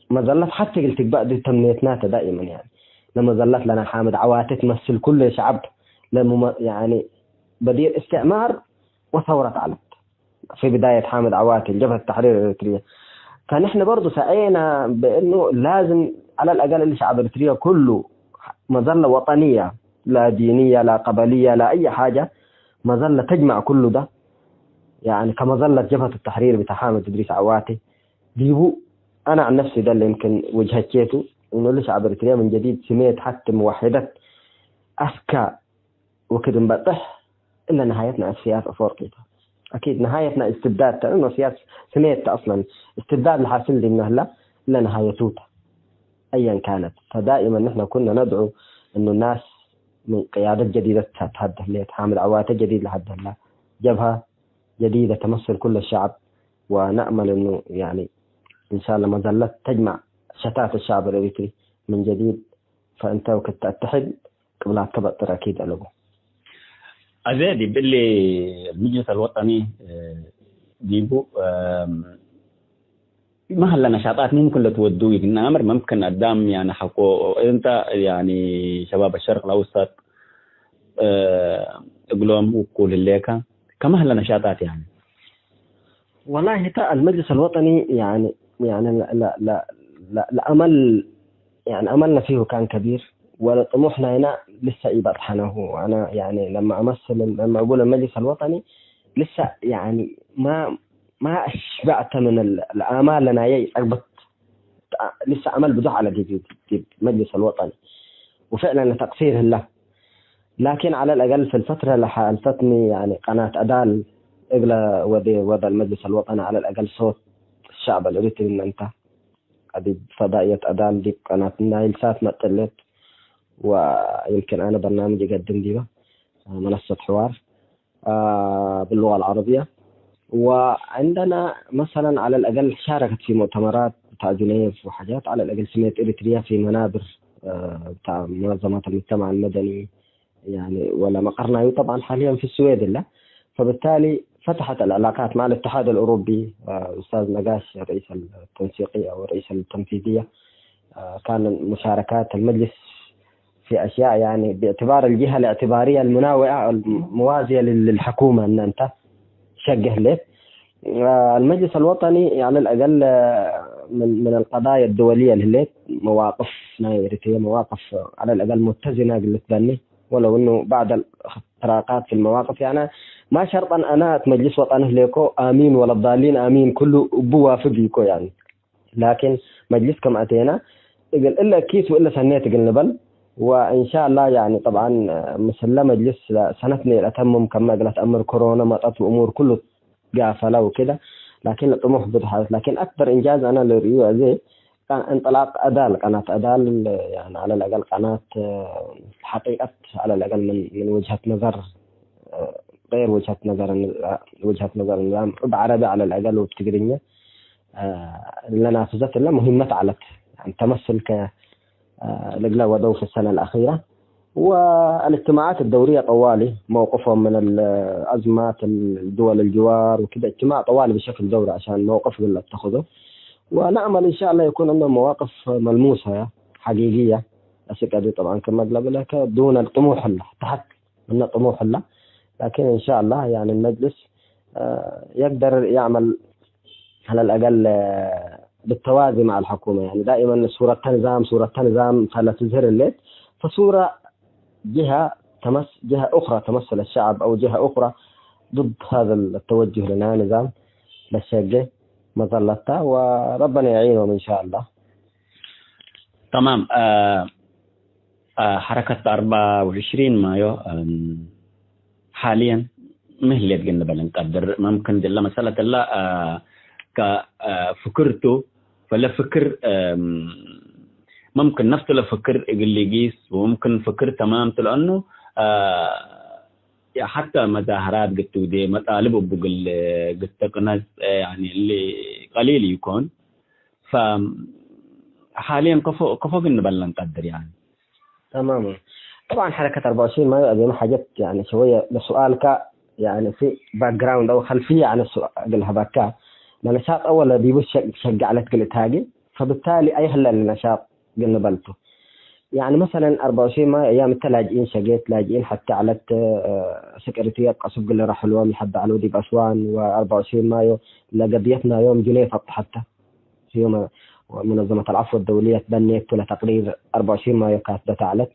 Speaker 5: ما ظلت حتى قلت بقى تمنيتنا دائما يعني لما ظلت لنا حامد عواتي تمثل كل شعب يعني بديل استعمار وثورة علت في بداية حامد عواتي جبهة التحرير الإريترية. كان احنا برضو سعينا بأنه لازم على الأقل الشعب الإريتري كله مظلة وطنية لا دينية لا قبلية لا أي حاجة، مظلة تجمع كله ده يعني كمظلة جبهة التحرير بتاع حامد إدريس عواتي ديبو. أنا عن نفسي ده اللي يمكن وجهتيته إنه الشعب الإريتري من جديد سميت حتى موحدة أسكا وكده مبطح إلا نهايتنا السياسة أفورقيا أكيد نهايتنا استبداد لأنه سياسة سميت أصلا استبداد الحاصل دي من هلا إلا نهايتوتا أيا كانت. فدائما نحن كنا ندعو إنه الناس من قيادة جديدة تتهدف ليه حامد عواتي جديد لحد هلا جبهة جديدة تمثل كل الشعب، ونأمل إنه يعني إن شاء الله ما زالت تجمع شتات الشعب الإريتري من جديد. فأنت وكنت أتحد قبل أتبطر أكيد ألوه
Speaker 2: أزادي باللي المجلس الوطني ديبو ما هلا نشاطات ممكن لتودوه إن أمر ممكن قدام يعني حقو أنت يعني شباب الشرق الأوسط أقولهم وكل الليكا كما هلا نشاطات يعني
Speaker 5: والله تا المجلس الوطني يعني لا أمل يعني أملنا فيه كان كبير وطموحنا هنا لسه يبطحنه. وأنا يعني لما أقول المجلس الوطني لسه يعني ما أشبعت من الآمال لنا يأربط لسه أمل بدوح على دي المجلس الوطني وفعلا تقصير له. لكن على الأقل في الفترة اللي حالفتني يعني قناة أدال إقلا وضع المجلس الوطني على الأقل صوت الشعب الإريتري إن أنت هذه فضائية أدال دي قناة نايل سات ما تقلت ويمكن أنا برنامج يقدم دي منصة حوار باللغة العربية. وعندنا مثلا على الأقل شاركت في مؤتمرات بتاع جنيف وحاجات على الأقل سميت إريتريا في منابر بتاع منظمات المجتمع المدني يعني ولا مقرنا طبعا حاليا في السويد الله. فبالتالي فتحت العلاقات مع الاتحاد الأوروبي. أستاذ نقاش رئيس التنسيقية أو رئيس التنفيذية كان مشاركات المجلس في أشياء يعني باعتبار الجهة الاعتبارية المناوئة الموازية للحكومة أن أنت شجه له. المجلس الوطني على الأقل من القضايا الدولية اللي مواقف نايرتية مواقف على الأقل متزنة بالنسبة لي ولو إنه بعد الاختراقات في المواقف يعني ما شرطا أنا مجلس وطني ليكو آمين ولا الضالين آمين كله بوافقيكو يعني. لكن مجلس كم أتينا يقول إلا كيس وإلا سنيت قلنا بل وإن شاء الله يعني طبعا مسلم مجلس سنتني الأتمم كما قلت أمر كورونا مطت وأمور كله قافلة وكده. لكن الطموح بتحاول لكن أكبر إنجاز أنا لريو زي كان انطلاق أدال قناة أدال يعني على الأقل قناة حقيقة على الأقل من وجهة نظر غير وجهة نظر النظام بعربي على الأقل وبتقرينيا لنا فزت لنا مهمة علت يعني تمثل لقلا ودو في السنة الأخيرة. والاجتماعات الدورية طوالي موقفهم من الأزمات الدول الجوار وكذا اجتماع طوالي بشكل دوري عشان موقف اللي اتخذه. ونأمل إن شاء الله يكون عندهم مواقف ملموسة حقيقية أشكال طبعا كما قبل دون الطموح له تحت من الطموح له. لكن إن شاء الله يعني المجلس يقدر يعمل على الأقل بالتوازي مع الحكومة يعني دائما صورة نظام فلا تزهر الليل فصورة جهة أخرى تمثل الشعب أو جهة أخرى ضد هذا التوجه لنا نظام للشقة مظلتها وربنا يعينهم إن شاء الله.
Speaker 2: تمام. حركة 24 مايو حاليا مهلت قلنا بلنقدر ممكن دلما مسألة الله كفكرته فلا فكر ممكن نفس الفكر اللي يقيس وممكن فكر تمام لأنه حتى مظاهرات قلت ودي مطالب وبقول قلت ناس يعني اللي قليل يكون فحاليا كفو قلنا بلنقدر يعني.
Speaker 5: تماما. طبعا حركة 24 مايو أبي حاجات يعني شوية لسؤالك يعني في باك جراوند أو خلفية عن السؤال الهبكة. النشاط أول بيبص شجع لك قلت هاجي، فبالتالي أي هلا النشاط قلنا بلته. يعني مثلا 24 مايو أيام التلاجئين شقيت لاجئين حتى على سكرتيات قصب قل راح اليوم لحد على ودي بأسوان. و24 مايو لقضيتنا يوم جنيف حتى في يوم منظمة العفو الدولية تبنيت ولا تقرير 24 مايو كانت تعلت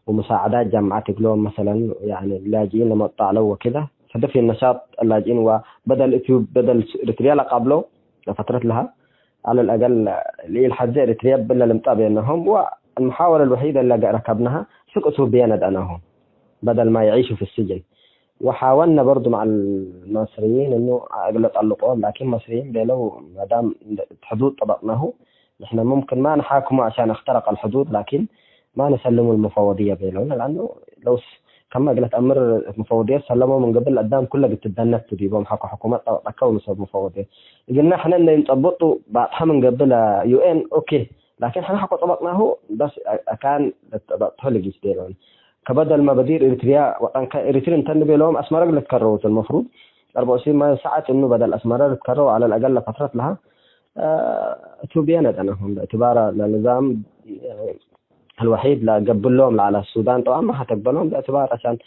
Speaker 5: ومساعدات جامعات قلوم مثلا يعني اللاجئين لما طالعوا وكذا هدف النشاط اللاجئين. وبدل بدل اريتريا قبله لفترة لها على الأقل لحد اريتريا بلا المطابع انهم والمحاولة الوحيدة اللي ركبناها سقطوا بياند انهم بدل ما يعيشوا في السجن. وحاولنا برضو مع المصريين انه اقل تعلقون، لكن المصريين قالوا ما دام الحدود طبقناه نحن ممكن ما نحاكمه عشان اخترق الحدود، لكن ما نسلموا المفوضية بيننا، لانه لو كما قلت امر المفوضية سلموا من قبل قدام كلها بتدنك تجيبهم حكوا حكومات تكونوا سبب مفوضية. قلنا احنا اللي نطبطوا بعدها من قبل يو ان اوكي، لكن احنا حكوا طبقناه بس كان طبقته لجيش بيننا كبدل ما بدير اريتريا وطن اريتريا تنبي لهم اسمر اللي تكرروا المفروض 24 مايو ساعات انه بدل اسمر اللي تكرروا على الاقل فتره لها اثيوبيا ندنهم باعتبار النظام الوحيد لا قبل لهم على السودان طبعا ما حتقبلهم باعتبار عشان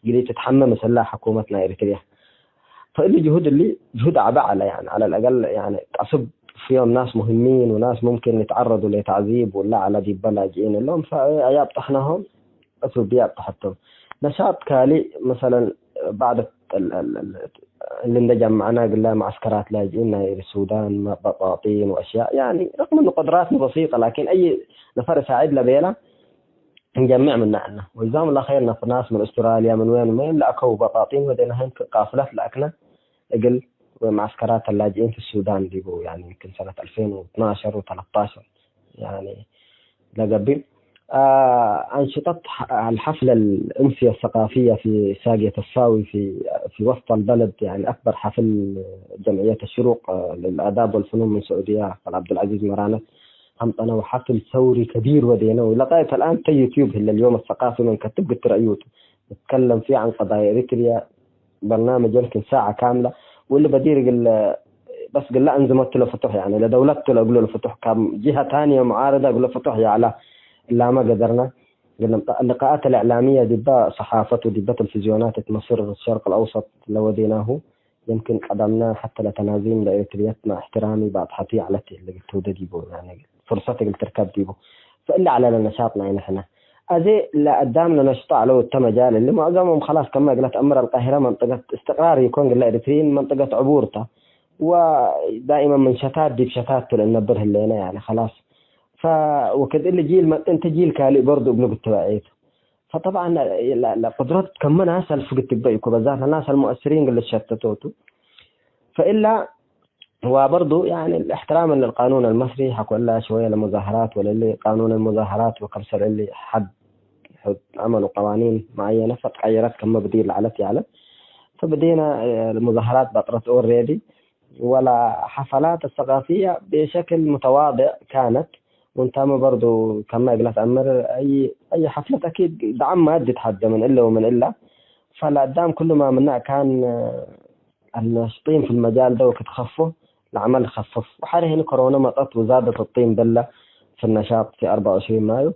Speaker 5: قدرت تتحمل مسلاح حكومتنا اريتريا. فاللي جهود عبالة يعني على الاقل يعني تعصب فيهم ناس مهمين وناس ممكن يتعرضوا لتعذيب ولا على دي بلاجئين لهم فاياب طحناهم أثيوبيا تحتهم. نشاط كالي مثلا بعد اللي اندجم معنا قلنا معسكرات لاجئين السودان بطاطين وأشياء يعني رغم أنه قدراتنا بسيطة لكن أي نفر يساعد لبينا نجمع منا عنا. وجزاهم الله خير نفر ناس من أستراليا من وين لأكوا بطاطين ودينا هين قافلات لأكنا أقل معسكرات اللاجئين في السودان دي يعني يمكن سنة 2012 و13 يعني لقبل. أنشطة الحفلة الأمسية الثقافية في ساقية الصاوي في وسط البلد يعني أكبر حفل جمعية الشروق للآداب والفنون من سعودية عبد العزيز مرانة همطنا وحفل ثوري كبير ودينا ولغاية الآن في يوتيوب هلا اليوم الثقافي من كتب قلت رأيوته نتكلم فيه عن قضايا إريتريا برنامج يمكن ساعة كاملة واللي بدير بس قل لا أنزمت له فتح يعني لدولته له أقول له فتح كم جهة ثانية معارضة أقول له فتح يا على لا ما قدرنا. اللقاءات الإعلامية دبا صحافة ودبا تلفزيونات مصر الشرق الأوسط لو وديناه يمكن قدمنا حتى لتنازيم لإريتريا مع احترامي بعد حتي على اللي قلت ديبو يعني فرصتك تركب ديبو فإلا على نشاطنا نحن أزي لا قدامنا نشاط على التمجال اللي معظمهم خلاص كما قلت أمر القاهرة منطقة استقرار يكون قل إريتريين منطقة عبورته ودائما من شتات دي بشتات لنبره اللينا يعني خلاص وكذا اللي جيل ما انت جيل كالي برضه ابن بالتبعيته. فطبعا لا قدرات كم ناس الفقد تبعيكوا بزاف الناس المؤثرين اللي شتتوته فإلا هو برضه يعني الاحترام للقانون المصري حكوا لها شوية للمظاهرات ولا اللي قانون المظاهرات وكرسر اللي حد عملوا قوانين معينة فتغيرت كم بديل على فبدينا المظاهرات بطرت اوريدي ولا حفلات الثقافية بشكل متواضع كانت وانتم برضو كما قلت أمر أي حفلة أكيد دعم ما أدت حد من إلا ومن إلا فالقدام كل ما منا كان الناشطين في المجال ده وكتخفوا العمل خفف وحاله هنا كورونا مطت وزادت الطين بلة في النشاط في 24 مايو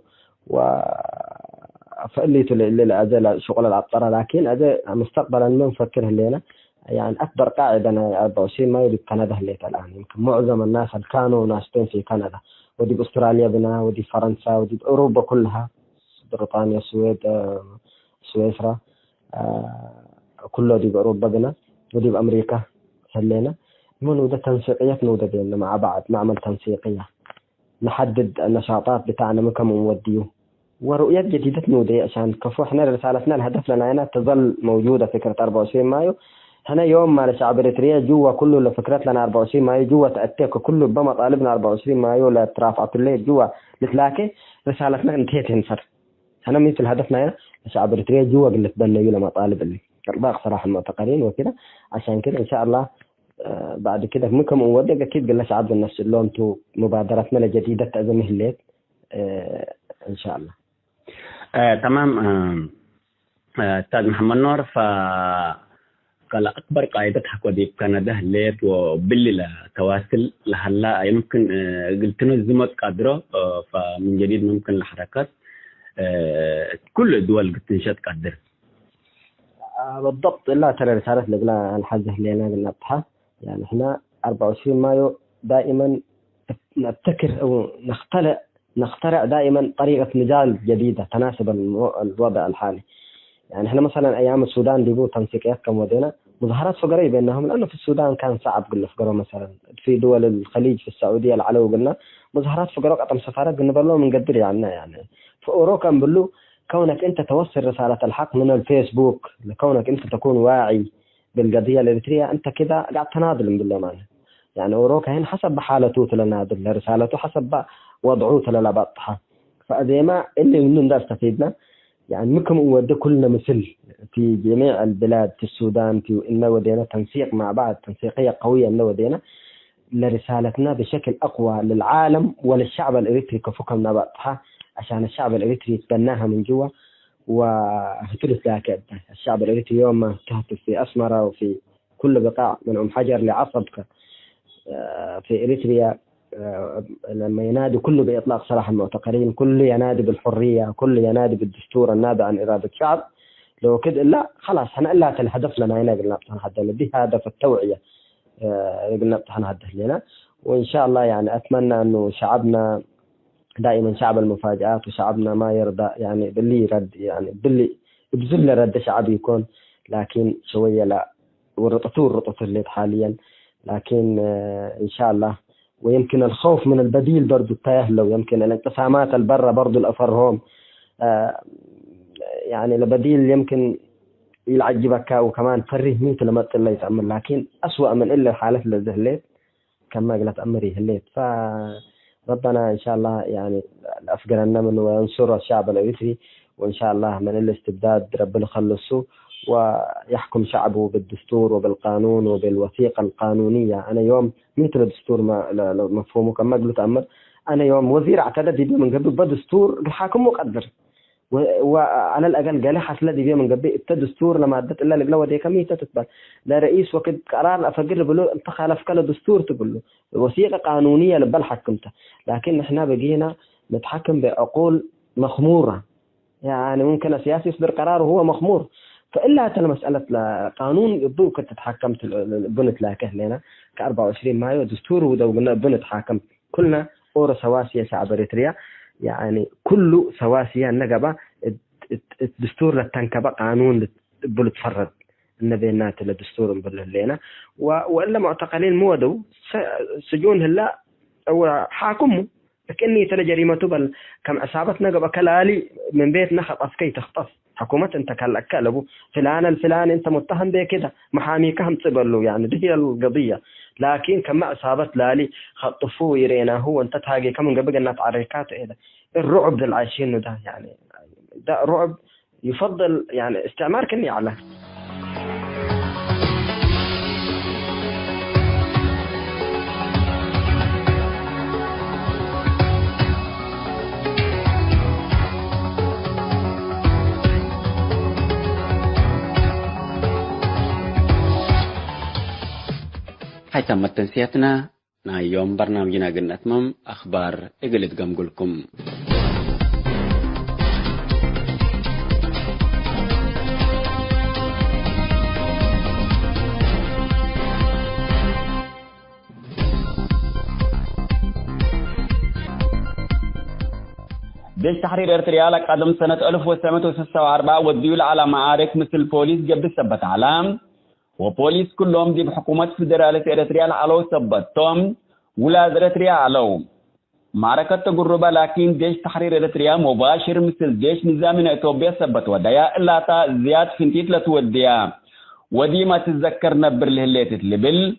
Speaker 5: فقليتوا لأجل شغل العطارة لكن أجل مستقبلا ما نفكر هلينا يعني أكبر قاعدة 24 مايو بكندا هليت الآن يمكن معظم الناس اللي كانوا ناشطين في كندا ودي بأستراليا بنا ودي فرنسا ودي بأوروبا كلها بريطانيا السويد سويسرا كله دي بأوروبا بنا ودي بأمريكا خلينا نودة تنسيقية نودة بيننا مع بعض نعمل تنسيقية نحدد النشاطات بتاعنا مكم نوديه ورؤيات جديدة نودة عشان كفو احنا رسالتنا الهدف لنا هنا تظل موجودة فكرة 24 مايو هنا يوم ما لشعب إريتريا جوا كله لفكرت لنا 24 مايو جوا تأتيك كله بمطالبنا 24 مايو لترافعة الليل جوا لتلاقي رسالتنا انتهت هنفر هنا مثل هدفنا هنا لشعب إريتريا جوا اللي تبنيوا لمطالب اللي الباقي صراحة المعتقلين وكده عشان كده إن شاء الله بعد كده ممكن نودق أكيد قلنا شعب النفس اللي انتو مبادرتنا الجديدة تأزمه الليل إن شاء الله.
Speaker 2: تمام. أستاذ محمد نور، قال أكبر قاعدة حكودي كندا ليت وباللي لا تواصل لهلا يمكن قلت نزمت قدره، فمن جديد ممكن الحركات كل الدول قد تنشط قدر.
Speaker 5: بالضبط. إلا ترى رسالة لقنا الحزة اللي أنا قلنا بتها، يعني إحنا 24 مايو دائما نبتكر أو نخترع دائما طريقة نضال جديدة تناسب الوضع الحالي. يعني إحنا مثلا أيام السودان ديبو تنسيقيات كم ودينا مظاهرات فقرية بينهم، لأنه في السودان كان صعب قلنا فقروا، مثلا في دول الخليج في السعودية العلو قلنا مظاهرات فقروا قطم سفارات قلنا بلو من قدر يعني في أوروبا بلو كونك أنت توصل رسالة الحق من الفيسبوك، لكونك أنت تكون واعي بالقضية الإريترية، أنت كده قاعد تناضل بالله معنا. يعني أوروبا هنا حسب حالته تلناضل رسالته حسب وضعه تللبطها، فأذا ما اللي منهم ده استفيدنا. يعني ممكن نودي كلنا مثل في جميع البلاد في السودان في إن ودينا تنسيق مع بعض، تنسيقية قوية إن ودينا لرسالتنا بشكل أقوى للعالم وللشعب الإريتري كفكم نبطها، عشان الشعب الإريتري يتبناها من جوا وهتلث لها. الشعب الإريتري يوم ما تهتف في أسمرة وفي كل بقاع من حجر لعصب في إريتريا، لما ينادي كله بإطلاق سراح المعتقلين، كله ينادي بالحرية، كله ينادي بالدستور النابع عن إرادة الشعب. لو كده لا خلاص هنقلها الهدف لنا هنا قلنا بتنحدث دي هدف التوعية قلنا بتنحدث لنا. وإن شاء الله يعني أتمنى إنه شعبنا دائما شعب المفاجآت، وشعبنا ما يرضى يعني باللي رد، يعني باللي بذل رد شعبي يكون، لكن شوية لا ورططور اللي حاليا، لكن إن شاء الله. ويمكن الخوف من البديل برضو التاهل، ويمكن الانقسامات البرة برضو الأفرهم يعني البديل يمكن يعجبك وكمان فريه ميت لما تلا يتأمل، لكن أسوأ من إلا الحالة اللي زهلت كما قلت أمري هليت. فربنا إن شاء الله يعني أفقرنا منه وينصر الشعب الإريتري، وإن شاء الله من الاستبداد ربنا يخلصه ويحكم شعبه بالدستور وبالقانون وبالوثيقة القانونية. أنا يوم مثل الدستور مفهومه كما قلت أمر، أنا يوم وزير اعتدد بيه من قبل بدستور الحاكم مقدر، وعلى الأقل قال حصل دي بيه من قبل الدستور لما أدت إلا لقلوة دي كمية تتبال لا رئيس وقت قرار أفقر بلو أنت خالف كلا دستور تقول له وثيقة قانونية لبال حكمته، لكن إحنا بقينا نتحكم بعقول مخمورة. يعني ممكن السياسي يصدر قرار وهو مخمور، فإلا مسألة قانون يبدو كنت تحكمت بنت لاكه لنا ك24 مايو دستور ودو قلنا بنت حاكم كلنا أورا سواسية شعب إريتريا، يعني كله سواسية النقبة الدستور للتنكبة قانون بلد فرد النبينات للدستور بلد لنا وإلا معتقلين مودو سجون هلا أو حاكمه، لكني ترى جريمته بل كم أصابت نقبة كلالي من بيت نخط أسكي تخطف حكومة أنت كلبو فلان الفلان أنت متهم بكده محاميك هم تبلو، يعني دي هي القضية. لكن كما أصابت لالي خطفوه يريناه وأنت تهاجي كم قبل أن تعريكات إيه ده الرعب ذا العايشين ده، يعني ده رعب يفضل يعني استعمار كني على
Speaker 2: هاي تمت تنسيتنا يوم برنامجنا قلنا أتمم أخبار إقلت قمقلكم. جيش تحرير إريتريا قدم سنة 1946 وديول على معارك مثل بوليس قبل سبت علام وبوليس كلهم دي بحكومة فيدرالية إريتريا على سبتهم ولاد إريتريا علو معركة تجربة، لكن جيش تحرير إريتريا مباشر مثل جيش نظامنا إثيوبيا سبت وديا إلا تا زياد فنتيت لتوديا ودي ما تتذكر نبر الهليت لبل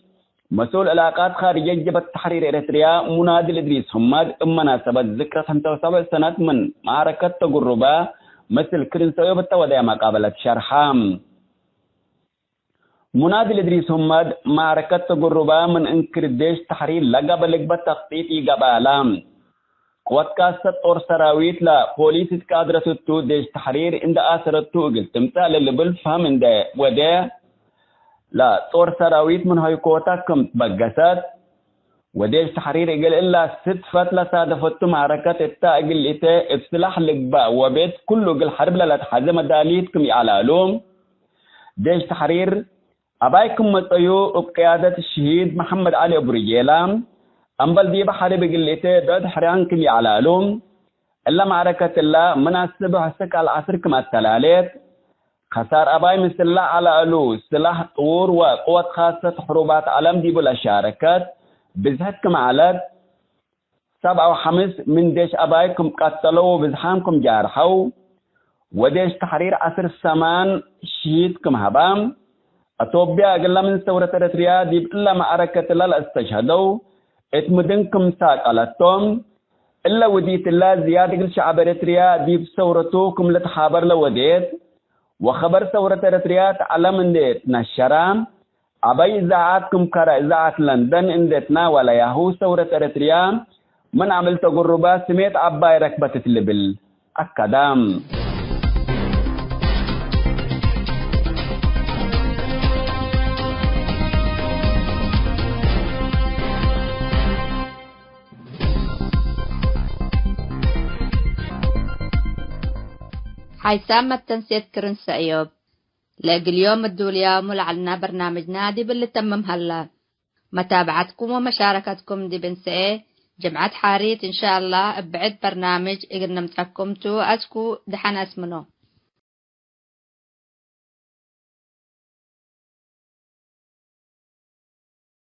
Speaker 2: مسؤول علاقات خارجية جبهة تحرير إريتريا منادي إدريس حماد مناسبة ذكرى 75 سنة من معركة تجربة مثل كرنسوية بالتوديا مقابلة شرحام. منادي إدريس حماد معركة تجربة من انكر الجيش تحرير لقب لقبة تخطيطي قبالام واتكاسة طور سراويت لا بوليس كادرتو ديش تحرير إن آسرتو قلت تمثال اللي بالفهم إن وده لا طور سراويت من هاي كوتاكم تبقسات وديش تحرير يقول إلا 6 فتلة صادفتو معركة التاقل إتا افسلاح لقباء وبيت كله قل حرب لا تحزم داليتكم يعلالوم ديش تحرير أبايكم مطيو بقيادة الشهيد محمد علي أبو رجيلام أمبل دي بحرب قل إتا دود حريانكم يعلالوم إلا معركة الله مناسبة حسك على عصركم التلاليت خسار أباي مثل الله على ألو سلاح طور وقوة خاصة حروبات علم دي بلا شاركات بزهدكم على 7 و5 من ديش أبايكم قتلوا بزحامكم جارحوا وديش تحرير عصر السمان شهيدكم هبام أتوبيا أقل من ثورة إريتريا دي إلا معركة الله استشهدوا اتمدنكم ساقلتهم إلا وديت الله زيادة قل شعب إريتريا دي بثورتوكم لتحابر لوديت وخبر ثورة إريتريا على من ديت نشرام أبي إذاعاتكم كرا إذاعة لندن إندتنا ولا يهو ثورة إريتريا من عمل تجربة سميت عباي ركبة اللبل أكدام
Speaker 1: حيسام التنسيق كرنس أيوب لاقي اليوم الدوليا ملعلنا برنامج نادي باللي تمم هلا متابعتكم ومشاركتكم دي بنسئ جمعة حاريت إن شاء الله بعد برنامج إقنا متحكمتو أسكو دحن اسمنو